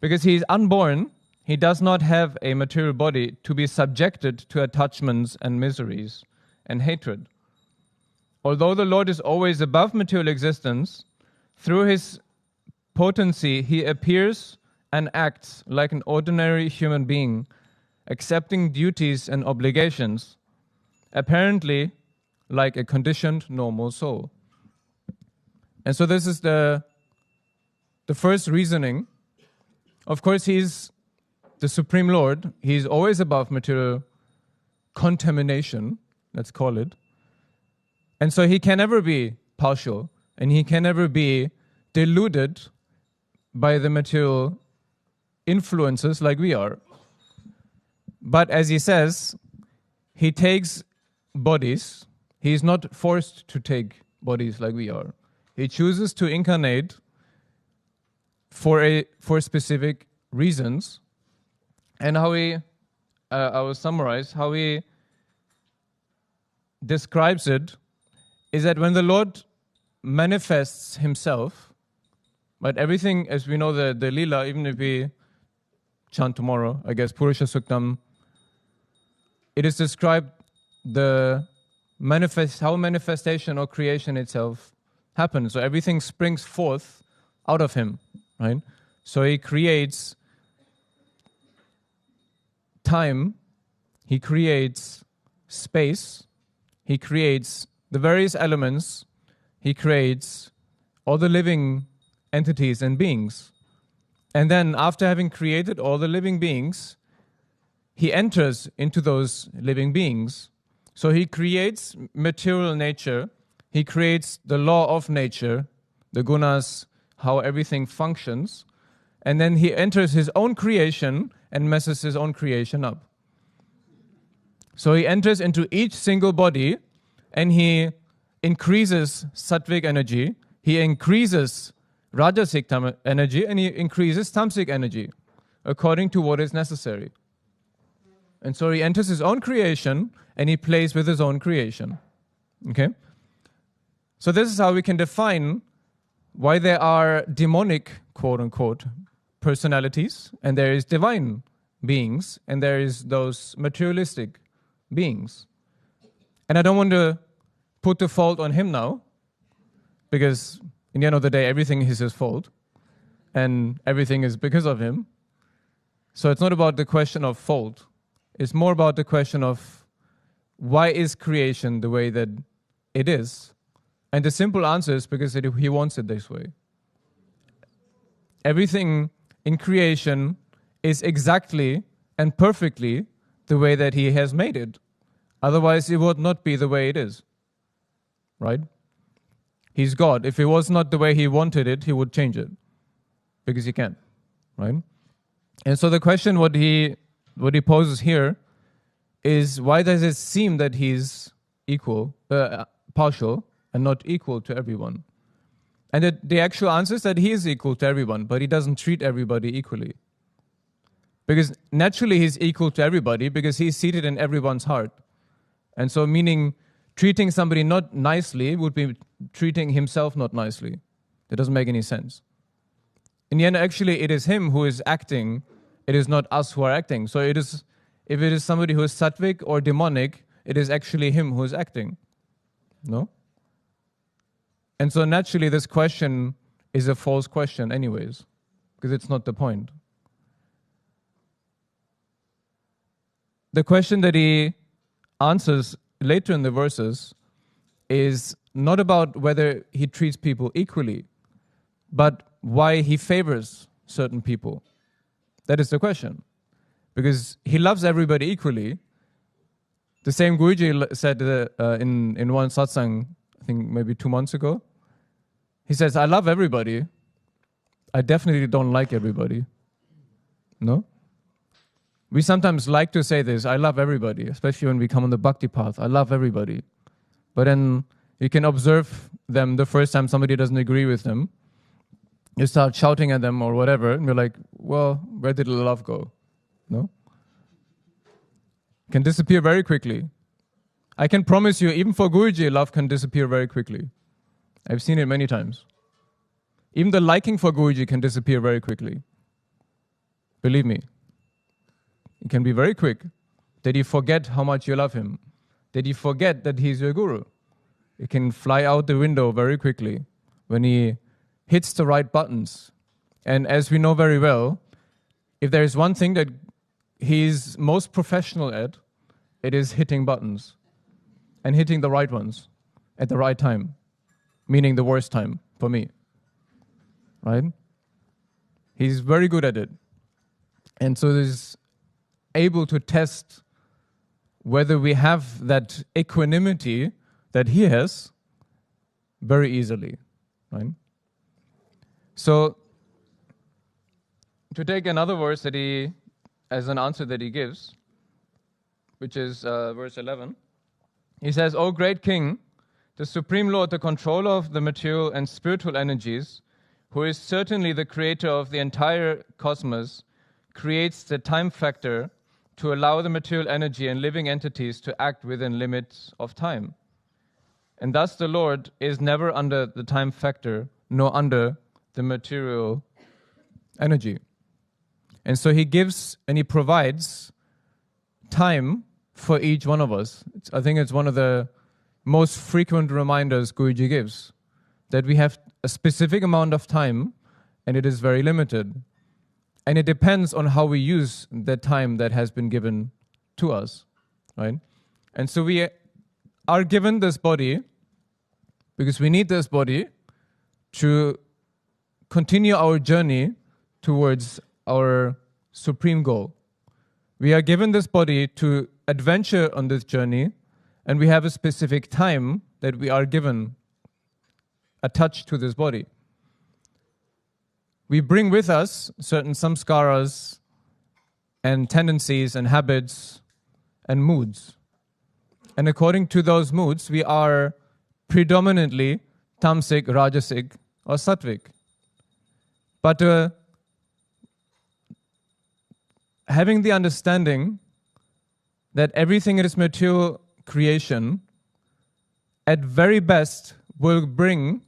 Because he is unborn, he does not have a material body to be subjected to attachments and miseries and hatred. Although the Lord is always above material existence, through his potency he appears and acts like an ordinary human being, accepting duties and obligations, apparently like a conditioned normal soul. And so this is the first reasoning. Of course, he's the Supreme Lord. He's always above material contamination, let's call it. And so he can never be partial, and he can never be deluded by the material influences like we are. But as he says, he takes bodies. He is not forced to take bodies like we are. He chooses to incarnate for specific reasons. And how he, I will summarize, how he describes it is that when the Lord manifests himself, but everything, as we know, the Leela, even if we chant tomorrow, I guess, Purusha Suktam, it is described how manifestation or creation itself happens. So everything springs forth out of him, right? So he creates time, he creates space, he creates the various elements, he creates all the living entities and beings. And then after having created all the living beings, he enters into those living beings. So he creates material nature, he creates the law of nature, the gunas, how everything functions, and then he enters his own creation and messes his own creation up. So he enters into each single body and he increases sattvic energy, he increases rajasic energy, and he increases tamasic energy according to what is necessary. And so he enters his own creation and he plays with his own creation. Okay? So this is how we can define why there are demonic, quote-unquote, personalities, and there is divine beings, and there is those materialistic beings. And I don't want to put the fault on him now, because in the end of the day, everything is his fault, and everything is because of him. So it's not about the question of fault. It's more about the question of why is creation the way that it is? And the simple answer is because he wants it this way. Everything in creation is exactly and perfectly the way that he has made it. Otherwise, it would not be the way it is. Right? He's God. If it was not the way he wanted it, he would change it. Because he can't. Right? And so the question what he poses here is, why does it seem that he's partial, and not equal to everyone? And the actual answer is that he is equal to everyone, but he doesn't treat everybody equally. Because naturally he's equal to everybody, because he's seated in everyone's heart. And so meaning treating somebody not nicely would be treating himself not nicely. That doesn't make any sense. In the end, actually, it is him who is acting. It is not us who are acting. So it is, if it is somebody who is sattvic or demonic, it is actually him who is acting. No? And so naturally, this question is a false question anyways, because it's not the point. the question that he answers later in the verses is not about whether he treats people equally, but why he favors certain people. That is the question. Because he loves everybody equally. The same Guruji said in one satsang, I think maybe 2 months ago. He says, I love everybody. I definitely don't like everybody. No? We sometimes like to say this, I love everybody, especially when we come on the bhakti path. I love everybody. But then you can observe them the first time somebody doesn't agree with them. You start shouting at them or whatever, and you're like, well, where did the love go? No? Can disappear very quickly. I can promise you, even for Guruji, love can disappear very quickly. I've seen it many times. Even the liking for Guruji can disappear very quickly. Believe me. It can be very quick that you forget how much you love him, that you forget that he's your guru. It can fly out the window very quickly when he hits the right buttons. And as we know very well, if there is one thing that he's most professional at, it is hitting buttons and hitting the right ones at the right time, meaning the worst time for me, right? He's very good at it. And so he's able to test whether we have that equanimity that he has very easily, right? So, to take another verse that he, as an answer that he gives, which is verse 11, he says, O great King, the Supreme Lord, the controller of the material and spiritual energies, who is certainly the creator of the entire cosmos, creates the time factor to allow the material energy and living entities to act within limits of time. And thus the Lord is never under the time factor, nor under the material energy. And so he gives and he provides time for each one of us. I think it's one of the most frequent reminders Guruji gives, that we have a specific amount of time and it is very limited. And it depends on how we use the time that has been given to us, right? And so we are given this body because we need this body to continue our journey towards our supreme goal. We are given this body to adventure on this journey, and we have a specific time that we are given attached to this body. We bring with us certain samskaras and tendencies and habits and moods. And according to those moods, we are predominantly tamasic, rajasic, or sattvic. But having the understanding that everything in its material creation, at very best, will bring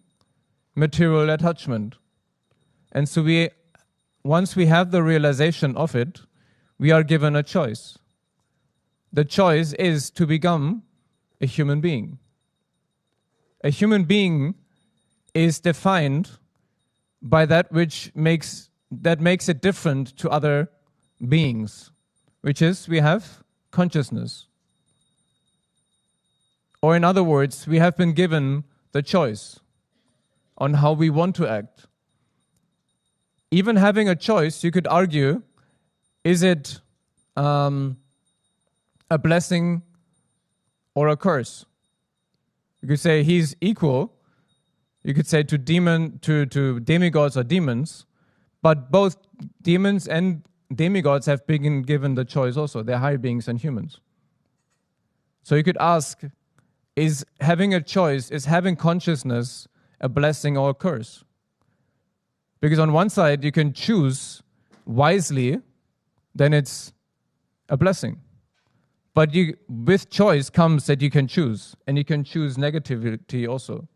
material attachment. And so once we have the realization of it, we are given a choice. The choice is to become a human being. A human being is defined by that which makes it different to other beings, which is we have consciousness. Or in other words, we have been given the choice on how we want to act. Even having a choice, you could argue, is it a blessing or a curse? You could say he's equal. You could say to demigods or demons, but both demons and demigods have been given the choice also. They're higher beings than humans. So you could ask, is having a choice, is having consciousness a blessing or a curse? Because on one side, you can choose wisely, then it's a blessing. But with choice comes that you can choose, and you can choose negativity also.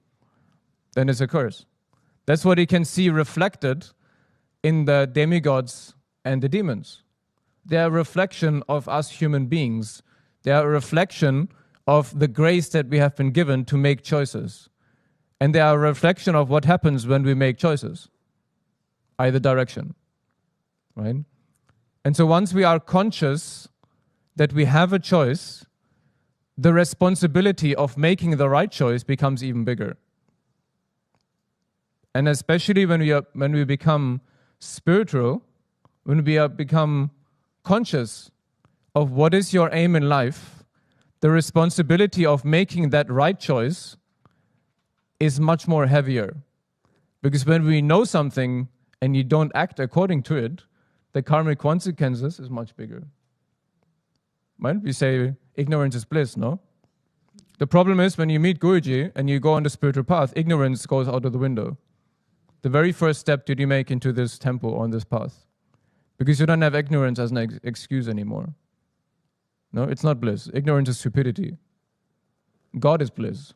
Then it's a curse. That's what you can see reflected in the demigods and the demons. They are a reflection of us human beings. They are a reflection of the grace that we have been given to make choices. And they are a reflection of what happens when we make choices. Either direction, right? And so once we are conscious that we have a choice, the responsibility of making the right choice becomes even bigger. And especially when we become spiritual, when we become conscious of what is your aim in life, the responsibility of making that right choice is much more heavier. Because when we know something and you don't act according to it, the karmic consequences is much bigger. Right? We say ignorance is bliss, no? The problem is when you meet Guruji and you go on the spiritual path, ignorance goes out of the window. The very first step did you make into this temple on this path. Because you don't have ignorance as an excuse anymore. No, it's not bliss. Ignorance is stupidity. God is bliss.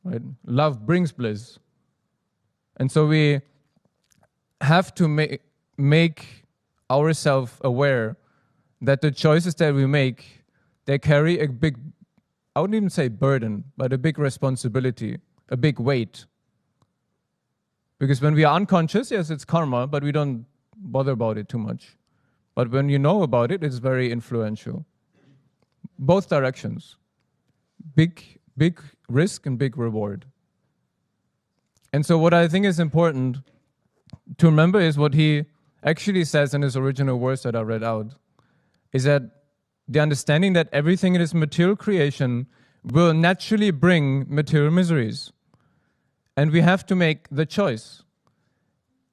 Right? Love brings bliss. And so we have to make ourselves aware that the choices that we make, they carry a big, I wouldn't even say burden, but a big responsibility, a big weight. Because when we are unconscious, yes, it's karma, but we don't bother about it too much. But when you know about it, it's very influential. Both directions. Big risk and big reward. And so what I think is important to remember is what he actually says in his original words that I read out, is that the understanding that everything in this material creation will naturally bring material miseries. And we have to make the choice.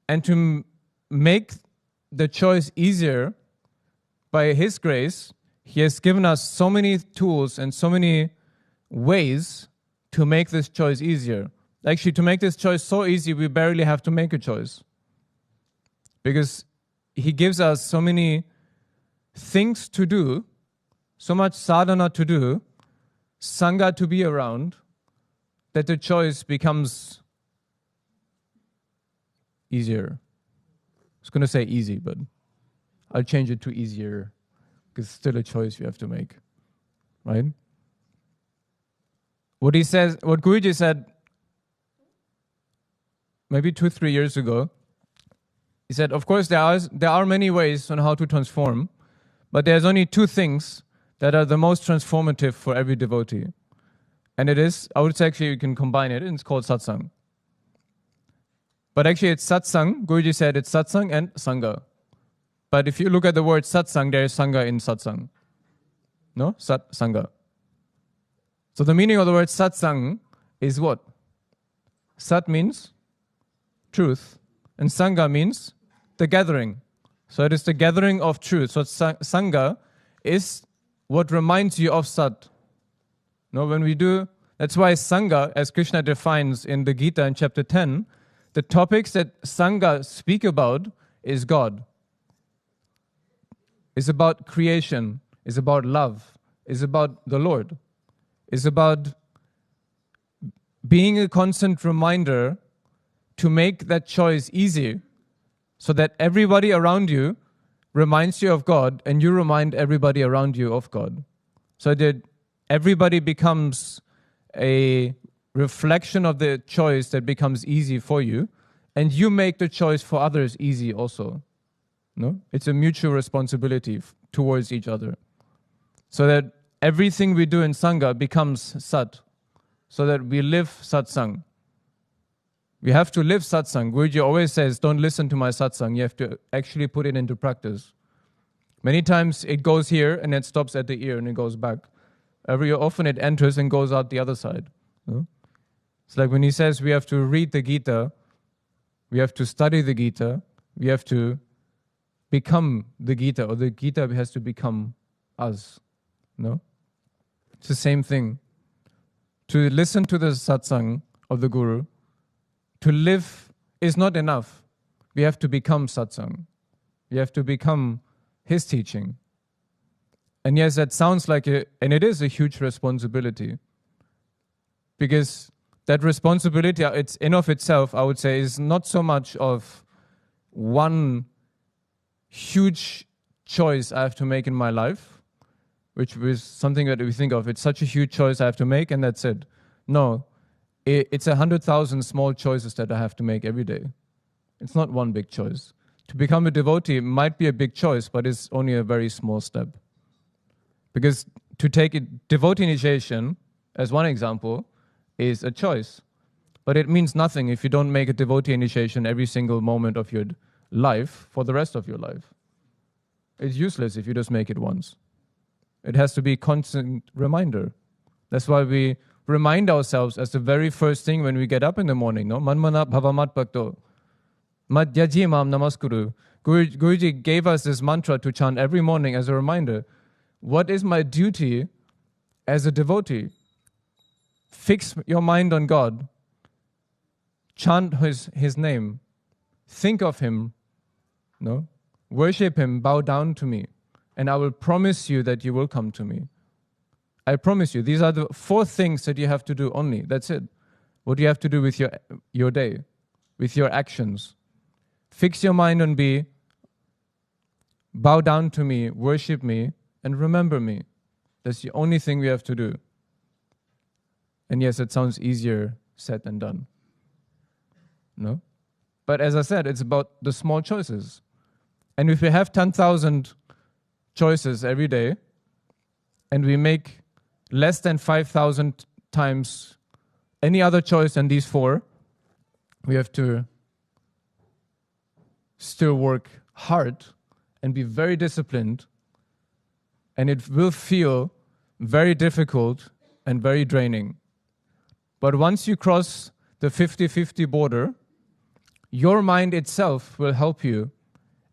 And to make the choice easier, by His grace, He has given us so many tools and so many ways to make this choice easier. Actually, to make this choice so easy, we barely have to make a choice. Because He gives us so many things to do, so much sadhana to do, sangha to be around, that the choice becomes easier. I was going to say easy, but I'll change it to easier, because it's still a choice you have to make, right? What Guruji said maybe 2-3 years ago, he said, of course there are many ways on how to transform, but there's only 2 things that are the most transformative for every devotee. And it is, I would say actually you can combine it, and it's called satsang. But actually it's satsang, Guruji said it's satsang and sangha. But if you look at the word satsang, there is sangha in satsang. No? Sangha. So the meaning of the word satsang is what? Sat means truth, and sangha means the gathering. So it is the gathering of truth. So sangha is what reminds you of Sat. No, when we do, that's why Sangha, as Krishna defines in the Gita in chapter 10, the topics that Sangha speak about is God. It's about creation, it's about love, it's about the Lord. It's about being a constant reminder to make that choice easy, so that everybody around you reminds you of God and you remind everybody around you of God. So that everybody becomes a reflection of the choice that becomes easy for you, and you make the choice for others easy also. No? It's a mutual responsibility towards each other. So that everything we do in Sangha becomes Sat, so that we live Satsang. We have to live Satsang. Guruji always says, don't listen to my Satsang. You have to actually put it into practice. Many times it goes here and it stops at the ear and it goes back. Every often it enters and goes out the other side. No? It's like when he says we have to read the Gita, we have to study the Gita, we have to become the Gita, or the Gita has to become us. No? It's the same thing. To listen to the satsang of the Guru, to live is not enough. We have to become satsang. We have to become his teaching. And yes, that sounds like and it is a huge responsibility. Because that responsibility, it's in of itself, I would say, is not so much of one huge choice I have to make in my life, which is something that we think of. It's such a huge choice I have to make, and that's it. No, it's 100,000 small choices that I have to make every day. It's not one big choice. To become a devotee might be a big choice, but it's only a very small step. Because to take it, devotee initiation, as one example, is a choice. But it means nothing if you don't make a devotee initiation every single moment of your life for the rest of your life. It's useless if you just make it once. It has to be a constant reminder. That's why we remind ourselves as the very first thing when we get up in the morning, no? Manmana bhavamat bhakto. Madhyaji mam namaskuru. Guruji gave us this mantra to chant every morning as a reminder. What is my duty as a devotee? Fix your mind on God. Chant his name. Think of him. No? Worship him. Bow down to me. And I will promise you that you will come to me. I promise you. These are the 4 things that you have to do only. That's it. What do you have to do with your day? With your actions? Fix your mind on me. Bow down to me. Worship me. And remember me. That's the only thing we have to do. And yes, it sounds easier said than done. No? But as I said, it's about the small choices. And if we have 10,000 choices every day, and we make less than 5,000 times any other choice than these 4, we have to still work hard and be very disciplined, and it will feel very difficult and very draining. But once you cross the 50-50 border, your mind itself will help you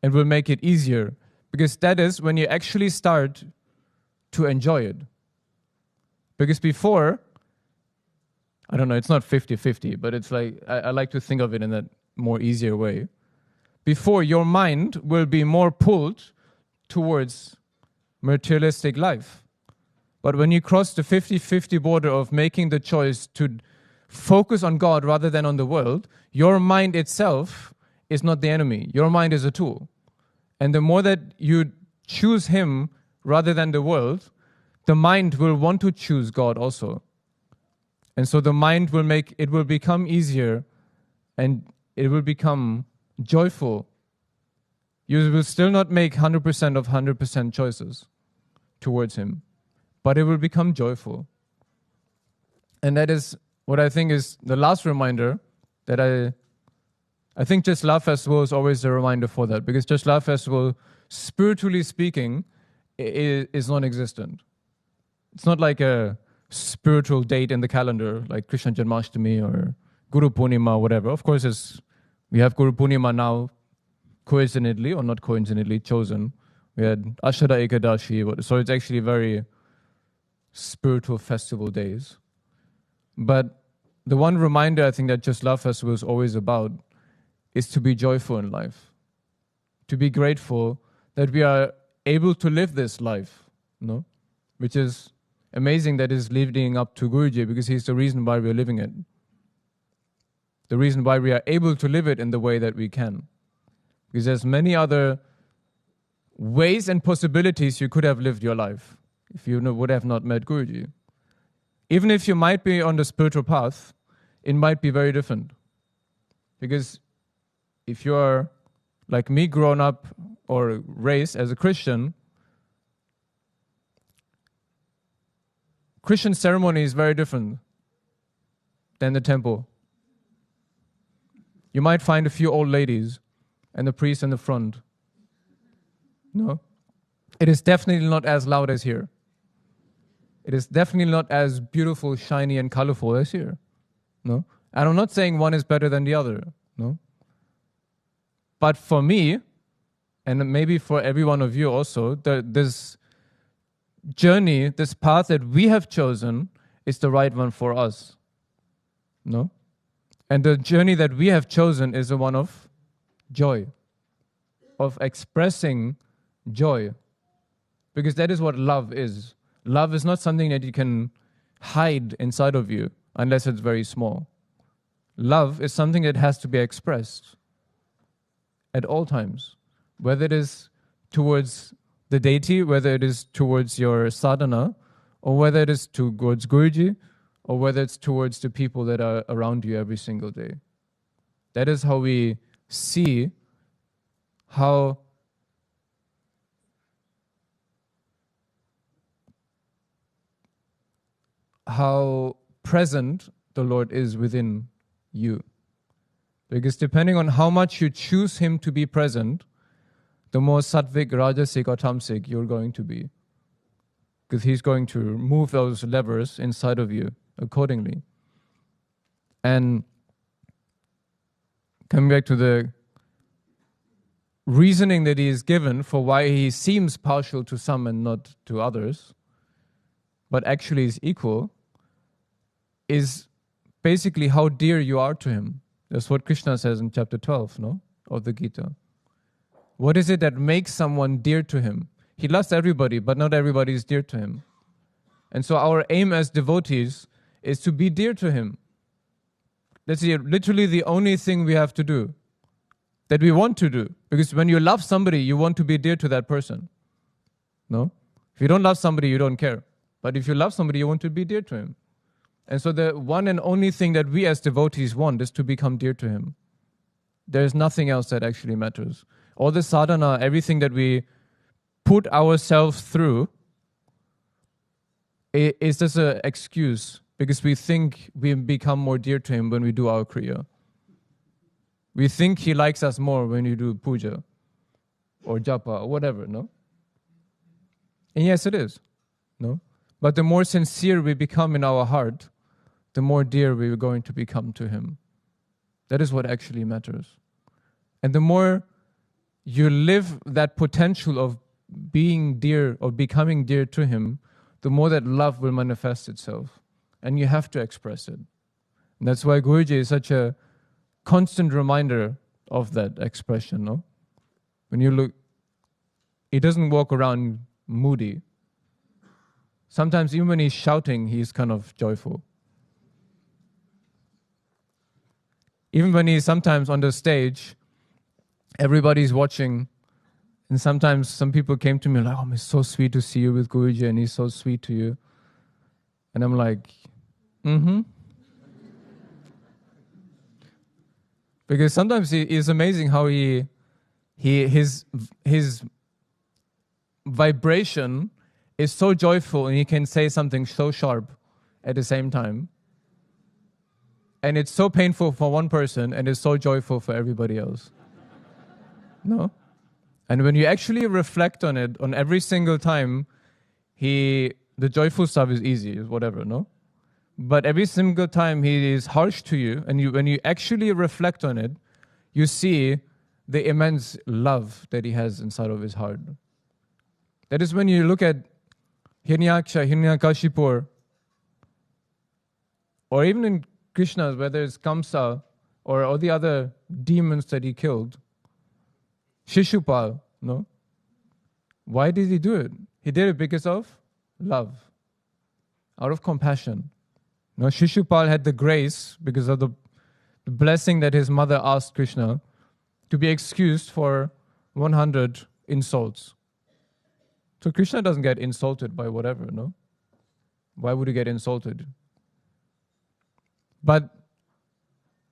and will make it easier, because that is when you actually start to enjoy it. Because before, I don't know, it's not 50-50, but it's like, I like to think of it in that more easier way. Before, your mind will be more pulled towards materialistic life. But when you cross the 50-50 border of making the choice to focus on God rather than on the world, your mind itself is not the enemy. Your mind is a tool. And the more that you choose Him rather than the world, the mind will want to choose God also. And so the mind will become easier, and it will become joyful. You will still not make 100% of 100% choices towards Him, but it will become joyful. And that is what I think is the last reminder that I think Just Love Festival is always a reminder for that, because Just Love Festival, spiritually speaking, is non-existent. It's not like a spiritual date in the calendar, like Krishna Janmashtami or Guru Purnima, whatever. Of course, we have Guru Purnima now, coincidentally or not coincidentally chosen. We had Ashada Ekadashi, so it's actually very spiritual festival days. But the one reminder I think that Just Love Festival is always about is to be joyful in life, to be grateful that we are able to live this life, no? Which is amazing, that is leading up to Guruji, because he's the reason why we're living it. The reason why we are able to live it in the way that we can. Because there's many other ways and possibilities you could have lived your life if you would have not met Guruji. Even if you might be on the spiritual path, it might be very different. Because if you are like me, grown up or raised as a Christian, Christian ceremony is very different than the temple. You might find a few old ladies and the priest in the front. No? It is definitely not as loud as here. It is definitely not as beautiful, shiny, and colorful as here. No? And I'm not saying one is better than the other. No? But for me, and maybe for every one of you also, this journey, this path that we have chosen is the right one for us. No? And the journey that we have chosen is the one of joy, of expressing joy. Because that is what love is. Love is not something that you can hide inside of you unless it's very small. Love is something that has to be expressed at all times, whether it is towards the deity, whether it is towards your sadhana, or whether it is towards Guruji, or whether it's towards the people that are around you every single day. That is how we see how how present the Lord is within you. Because depending on how much you choose Him to be present, the more sattvic, rajasic or tamasic you're going to be. Because He's going to move those levers inside of you accordingly. And coming back to the reasoning that He is given for why He seems partial to some and not to others, but actually is equal, is basically how dear you are to Him. That's what Krishna says in chapter 12, no, of the Gita. What is it that makes someone dear to Him? He loves everybody, but not everybody is dear to Him. And so our aim as devotees is to be dear to Him. That's literally the only thing we have to do, that we want to do. Because when you love somebody, you want to be dear to that person. No? If you don't love somebody, you don't care. But if you love somebody, you want to be dear to him. And so the one and only thing that we as devotees want is to become dear to Him. There is nothing else that actually matters. All the sadhana, everything that we put ourselves through is just an excuse, because we think we become more dear to Him when we do our kriya. We think He likes us more when we do puja or japa or whatever, no? And yes, it is, no? But the more sincere we become in our heart, the more dear we are going to become to Him. That is what actually matters. And the more you live that potential of being dear or becoming dear to Him, the more that love will manifest itself. And you have to express it. And that's why Guruji is such a constant reminder of that expression, no? When you look, He doesn't walk around moody. Sometimes even when He's shouting, He's kind of joyful. Even when He's sometimes on the stage, everybody's watching, and sometimes some people came to me like, "Oh, it's so sweet to see you with Guruji, and he's so sweet to you." And I'm like, Because sometimes it's amazing how his vibration is so joyful, and he can say something so sharp at the same time. And it's so painful for one person, and it's so joyful for everybody else. No? And when you actually reflect on it, on every single time, the joyful stuff is easy, whatever, no? But every single time He is harsh to you, and when you actually reflect on it, you see the immense love that He has inside of His heart. That is when you look at Hiranyaksha, Hiranyakashipu, or even in Krishna's, whether it's Kamsa or all the other demons that he killed, Shishupal, no? Why did he do it? He did it because of love, out of compassion. No, Shishupal had the grace, because of the blessing that his mother asked Krishna, to be excused for 100 insults. So Krishna doesn't get insulted by whatever, no? Why would he get insulted? But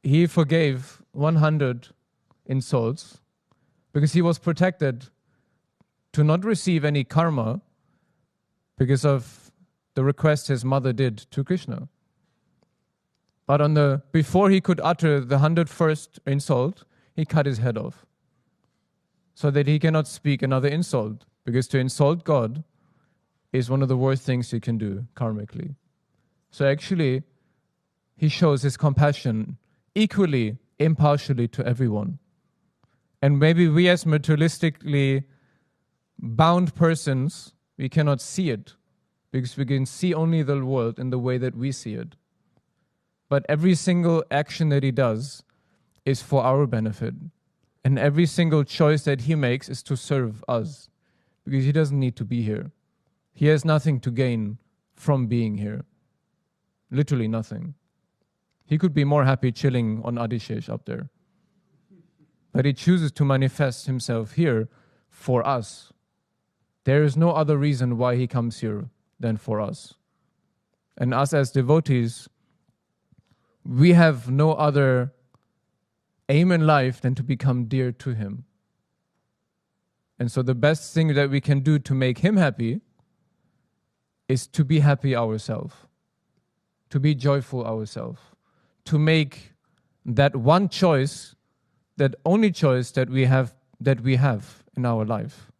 he forgave 100 insults because he was protected to not receive any karma because of the request his mother did to Krishna. But before he could utter the 101st insult, he cut his head off, so that he cannot speak another insult, because to insult God is one of the worst things you can do karmically. So actually, he shows his compassion equally, impartially to everyone. And maybe we as materialistically bound persons, we cannot see it, because we can see only the world in the way that we see it. But every single action that he does is for our benefit. And every single choice that he makes is to serve us, because he doesn't need to be here. He has nothing to gain from being here. Literally nothing. He could be more happy chilling on Adishesh up there. But he chooses to manifest himself here for us. There is no other reason why he comes here than for us. And us as devotees, we have no other aim in life than to become dear to him. And so the best thing that we can do to make him happy is to be happy ourselves. to be joyful ourselves, to make that one choice, that only choice that we have in our life.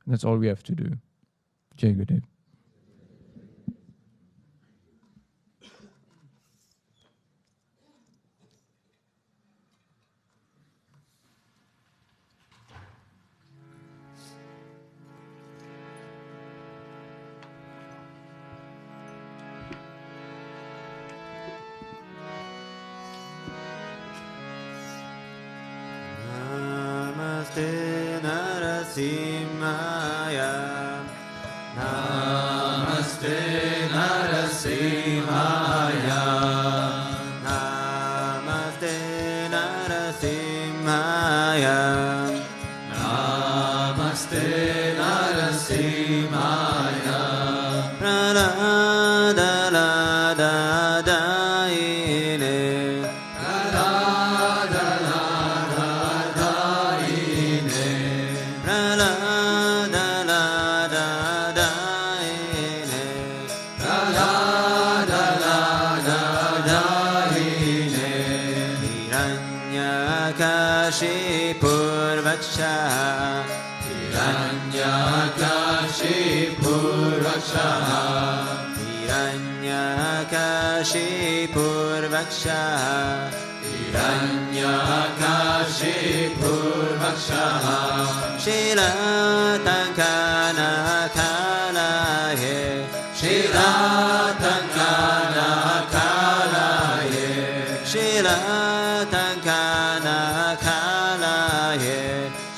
And that's all we have to do. Jai Gurudev. Namaste Narasimhaya. Namaste Narasimhaya. Namaste Narasimhaya. Namaste Narasimhaya. Pralada lada daine. Pralada lada daine. Pralada lada daine. Pralada lada daine. Hiranyakashipurvaksha. Hiranyakashipurvaksha. Hiranyakashipurvaksha. Hiranyakashipurvaksha. Shilatankana kalaye. Shilatankana kalaye. Shilatankana kalaye.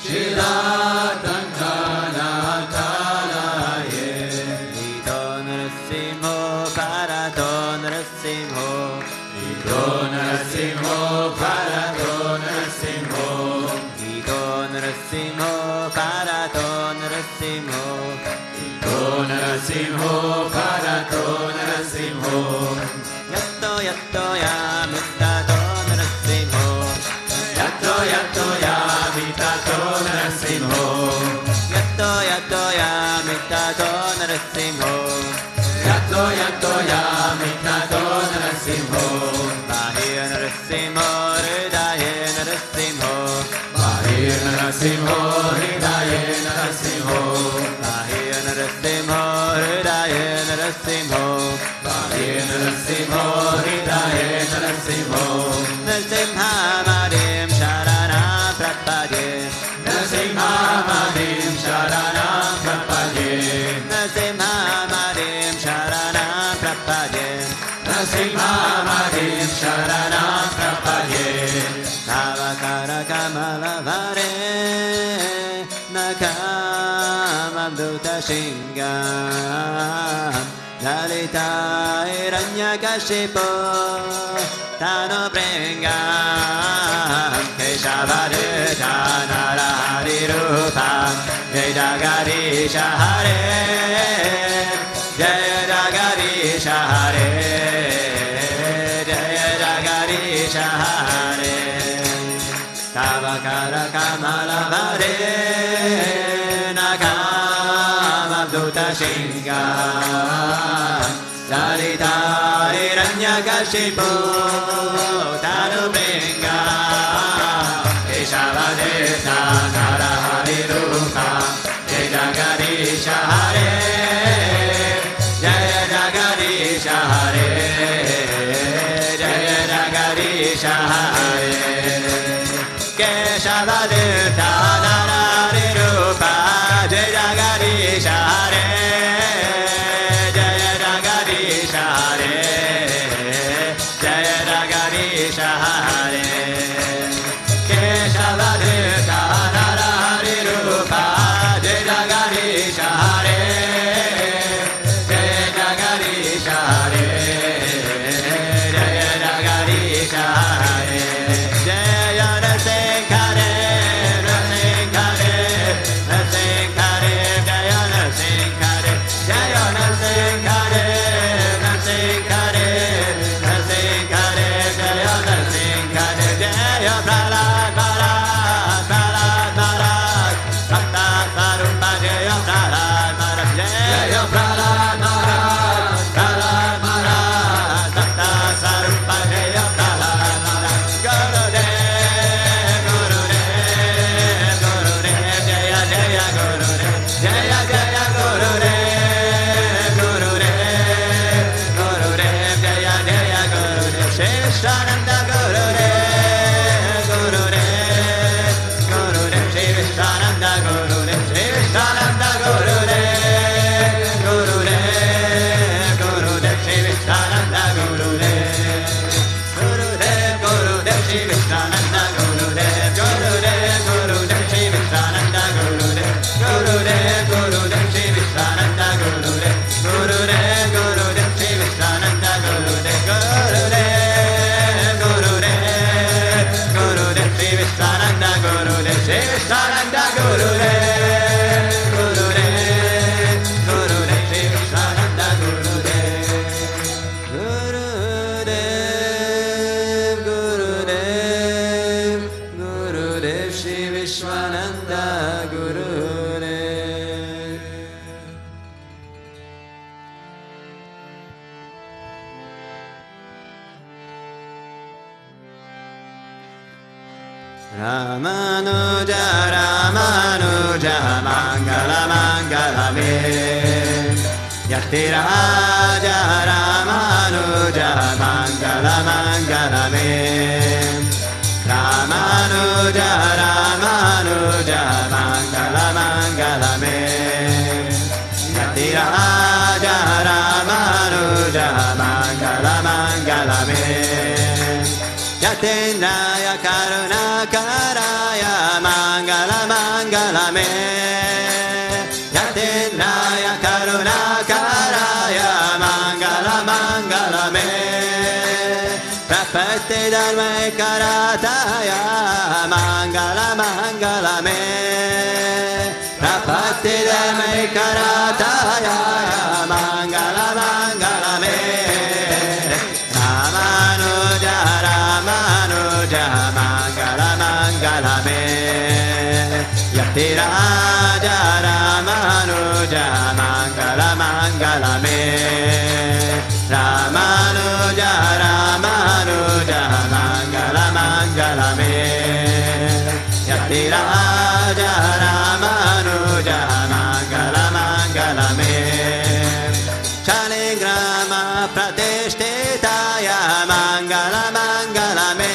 Shilatankana kalaye. Idon Rasimho Paraton Rasimho. Idon Rasimho Paraton Rasimho. Idon Rasimho Paraton Rasimho. Idon Rasimho Paraton Rasimho. Yatto yatto yamitaton Rasimho. Yatto yatto yamitaton Rasimho. Yatto yatto yamitaton Rasimho. Yatto yatto yamitaton Rasimho. Bahir Rasimho Hridaye Rasimho. Bahir Narasimho Hridaye Narasimho. Bahir Rasimho Hridaye Rasimho. Bahir Narasimho Hridaye Narasimho. Narasimha Madim Sharanam Prapadye. Narasimha Madim Sharanam Prapadye. Narasimha Madim Sharanam Prapadye. Narasimha Madim Sharanam Prapadye. Navakara Kamala Vare Nakamam Duta Shingam Lalita Hiranyakashipo Tano Pringam Keshavadita Narahari Rupam Jayagarisha Hare Jayagarisha Hare Jayagarisha Hare Tavakara Kamala Vare Nakama Duta Shinga Lalita Hiranyakashipu Tanu Bringa Keshavadeta Narahari Rupa Jayagarisha Hare Jayagarisha Hare Jayagarisha Hare Keshavadeta Narahari Rupa Jayagarisha Hare Jayagarisha Hare Jayagarisha Hare Keshavadeta Narahari Rupa Jayagarisha Hare Jayagarisha Hare Jayagarisha Hare Jaya Narasimhare Narasimhare Narasimhare Jaya Narasimhare Jaya Narasimhare Narasimhare Narasimhare Jaya Narasimhare Jaya Prahlad Maharaj Prahlad Maharaj Bhakta Sarupa Jaya Prahlad Maharaj Jaya Prahlad Maharaj Prahlad Vishwananda Gurudev, Gurudev, Gurudev Sri Vishwananda Gurudev, Sri Vishwananda Gurudev, Gurudev, Gurudev Sri Vishwananda Gurudev, Gurudev, Gurudev Sri Vishwananda Gurudev, Gurudev, Gurudev Sri Vishwananda Gurudev, Gurudev, Gurudev Sri Vishwananda Gurudev, Gurudev, Gurudev Sri Vishwananda Gurudev, Gurudev, Gurudev, Gurudev Sri Vishwananda Gurudev, Sri Vishwananda Gurudev, Gurudev, Gurudev Sri Vishwananda Gurudev, Gurudev, Gurudev, Gurudev Sri Vishwananda Gurudev. Ramanuja, Ramanuja, Mangala, Mangala me. Yatiraja, Ramanuja, Mangala, Mangala me. Ramanuja, Ramanuja, Mangala, Mangala me. Yatiraja, Ramanuja, Mangala, Mangala me. Yatendraya Karunakaraya Mangala Mangala me. Yatendraya Karunakaraya Mangala Mangala me. Prapatti Dharma Karataya Mangala Mangala me. Prapatti Dharma Karataya Mangala Mangala me. Ramanuja, Ramanuja, Mangala, Mangala me. Yatiraja, Ramanuja, Mangala, Mangala me. Ramanuja, Ramanuja, Mangala, Mangala me. Yatiraja, Ramanuja, Mangala, Mangala me. Chaligrama Pratishtitaya Mangala Mangala me.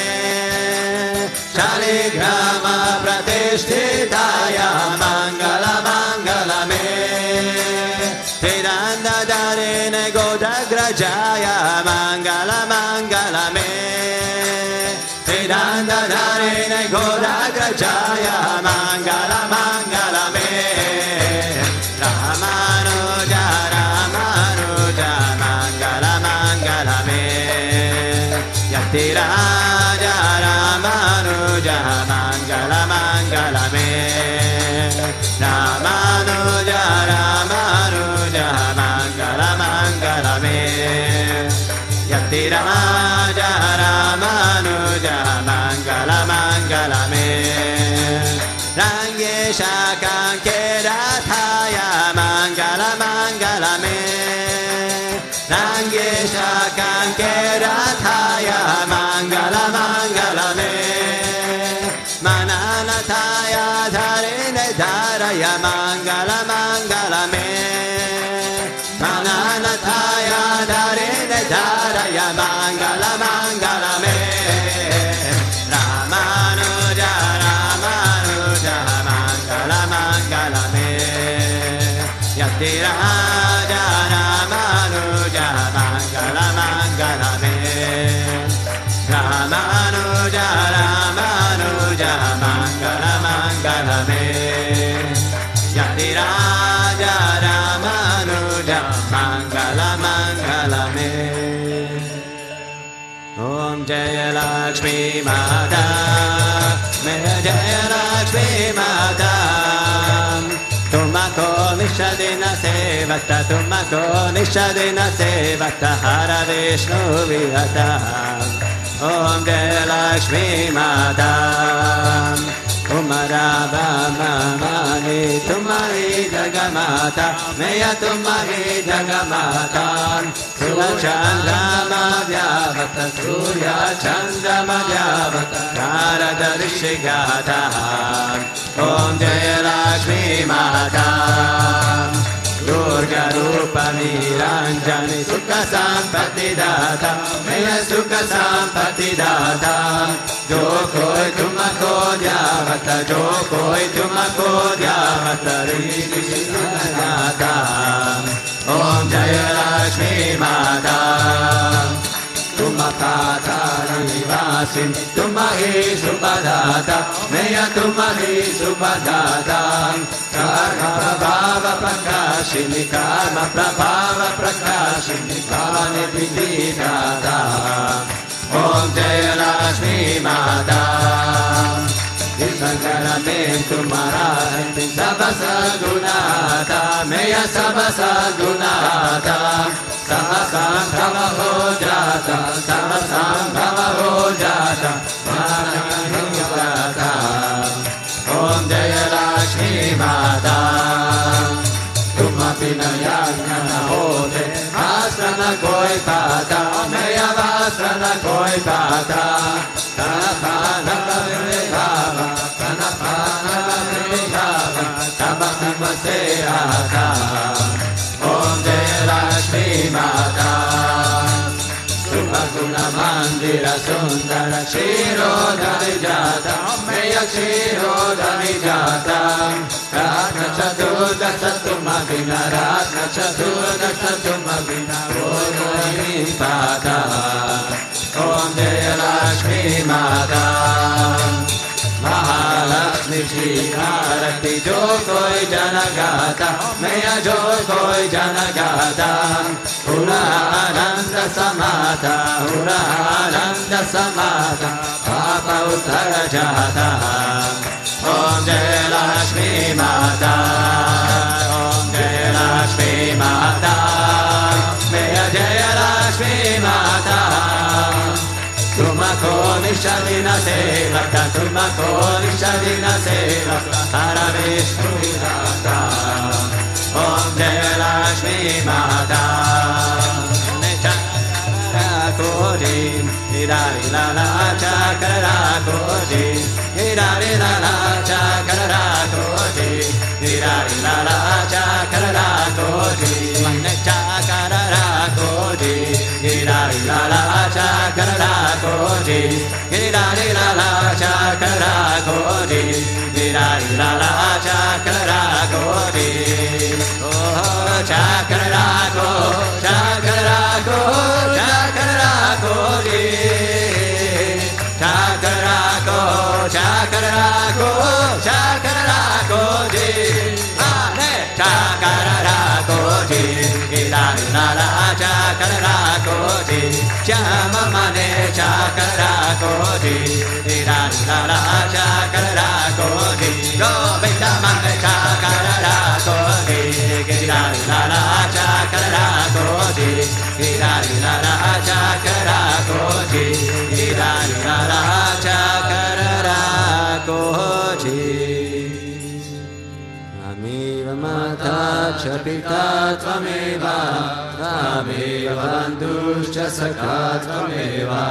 Chaligrama Pratishtitaya Mangala Mangala me. Tiranda Darine Godagrajaya Mangala Mangala me. Tiranda Darine Godagrajaya Mangala Mangala me. Ramanuja, Ramanuja, Mangala, Mangala me. Yatiraja, Ramanuja, Mangala, Mangala me. Ramanuja, Ramanuja, Mangala, Mangala me. Yatiraja, Ramanuja, Mangala, Mangala me. Rangesha Kankerataya Mangala, Mangala me. Rangesha Kankerataya Mangala, Mangala me. Mananataya Dharine Dharaya Mangala, Mangala me. Mananataya Dharine Dharaya Mangala, Mangala me. Ramanuja, Ramanuja, Mangala, Mangala me. Yatiraja, Ramanuja, Mangala, Mangala me. Ramanuja, Ramanuja, Mangala, Mangala me. Yatiraja, Ramanuja, Mangala, Mangala me. Om Jaya Lakshmi Mata, Maya Jaya Lakshmi Mata. Tumako Nishadina Sevata, Tumako Nishadina Sevata, Hara Vishnu Vihata. Om Jaya Lakshmi Mata, Umarava Mamani, Tumari Jagamata, Meya Tumari Jagamata. Surya Chandra Madhyavata, Surya Chandra Madhyavata, Narada Rishigata. Om Jaya Lakshmi Mata, Durga Rupa Niranjani Sukha Sampati Data Meya Sukha Sampati Data Jo koi tumako dhyavata Jo koi tumako dhyavata Riti Data Om Jaya Lakshmi Mata Tumapata Nivasin Tumahi Subhadata Meya Tumahi Subhadata Karma Prabhava Prakashini Karma Prabhava Prakashini Kavane Vididata Om Jaya Lakshmi Mata Sankara Mem Tumara Sabasa Gunata Meya Sabasa Gunata Sabasam Brahma Ho Jata Sabasam Brahma Ho Jata Mahanahinata Om Jaya Lakshmi Mata Tumapina Yajnana Hote Vasrana Koi Pata Meya Vasrana Koi Pata Kanapana Vivekava Kanapana Vivekava Tabakima Sehata Om Jaya Lakshmi Mata Subhaguna Mandira Sundara Kshirodhari Jata Meya Kshirodhari Jata Ratna Chaturda Satumabhina Ratna Chaturda Satumabhina Bodhayim Pata Om Jaya Lakshmi Mata Mahalakshmi Shri Arati Jo Koi Janagata Meya Jo Koi Janagata Ura Ananda Samata Ura Ananda Samata Papa Uttara Jata Om Jaya Lakshmi Mata Om Jaya Lakshmi Mata Meya Jaya Lakshmi Mata Tumako Nishadina Sevaka Tumako Nishadina Sevaka Hara Vishnu Vidata Om Jaya Lakshmi Mata Chakra Koji Hidari Lala Chakra Koji Hidari Lala Chakra Koji Hidari Lala Chakra Koji Chakra Koji Hidari Lala Chakra Koji Hidari Lala Chakra Koji Hidari Lala Chakra Koji Oh Chakra Ko Chakra Ko Chakra Koji Chakra Ko Chakra Ko Chakra Koji Chakra Koji Hidari Lala Chakra Koji Chama Mane Chakra Koji Hidari Lala Chakra Koji Govinda Mane Chakra Koji Hidari Lala Chakra Koji Hidari Lala Chakra Koji Hidari Lala Chakra Koji Ameva Mata Chapita Tvameva Tvameva Bandhuscha Sakha Tvameva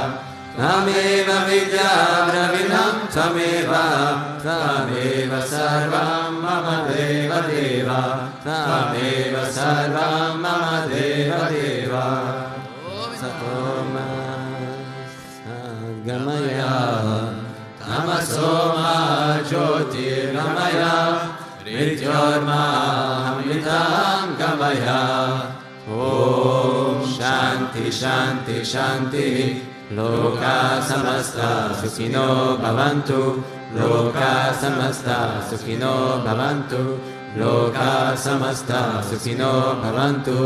Tvameva Vidya Dravinam Tvameva Tvameva Sarvam Mama Deva Deva Tvameva Sarvam Mama Deva Deva Satoma Gamaya Tamasoma Jyotirgamaya Mrityorma Hamritam Gamaya Om Shanti Shanti Shanti Loka Samasta Sukhino Bhavantu Loka Samasta Sukhino Bhavantu Loka Samasta Sukhino Bhavantu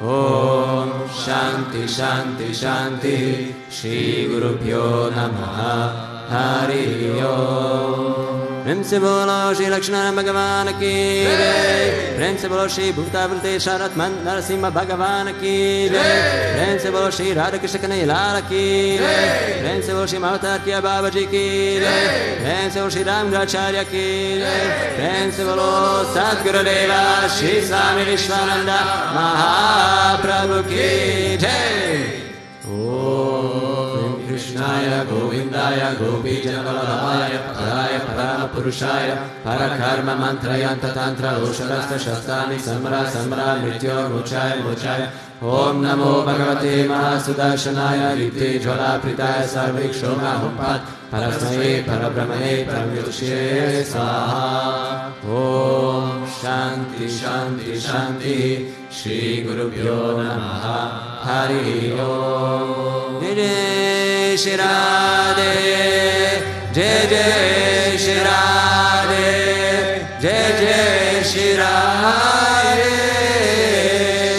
Om Shanti Shanti Shanti Shri Guru Pyo Namaha Hari Om Prem se bolo Shri Lakshmana Bhagavan ki jai. Prem se bolo Sri Bhutabhrteshwarnath Mandir Bhagavan ki jai. Prem se bolo Shri Radha Krishna Kanhaiya Lal ki jai. Prem se bolo Shri Mata Kiya Babaji ki jai. Prem se bolo Shri Ramacharya ki jai. Prem se bolo Sadguru Deva Shri Swami Vishwananda Mahaprabhu ki jai. Om Krishnaya Govindaya Gopi Janvaladaya Paraya Parama Purushaya Parakarma Mantrayanta Tantra Usharastra Shastani Samra Samra Mrityo Muchaya Muchaya Om Namo Bhagavate Mahasudarshanaya Rite Jvala Pritaya Sarvik Shoma Humpat Parasmaye Parabrahmane Paramyushye Swaha Om Shanti Shanti Shanti Shri Gurubhyo Namaha Hari Om Jai Shri Radhe Jai Jai Shri Radhe Jai Jai Shri Radhe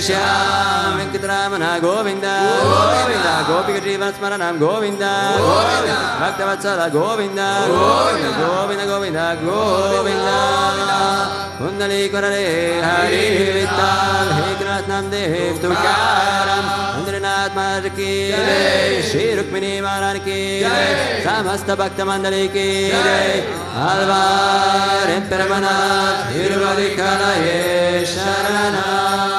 Shyam Venkatramana Govinda Govinda Gopika Jivan Smaranam Govinda Govinda Bhaktavatsala Govinda Govinda Govinda Govinda Govinda Kundali Karare Hari Vital Heknath Namdev Tukaram Andranath Maharaj ki Jai Shri Rukmini Maharani ki Jai Samasta Bhakta Mandali ki Jai Alvar Emperamanath Irvadikalaye Sharanam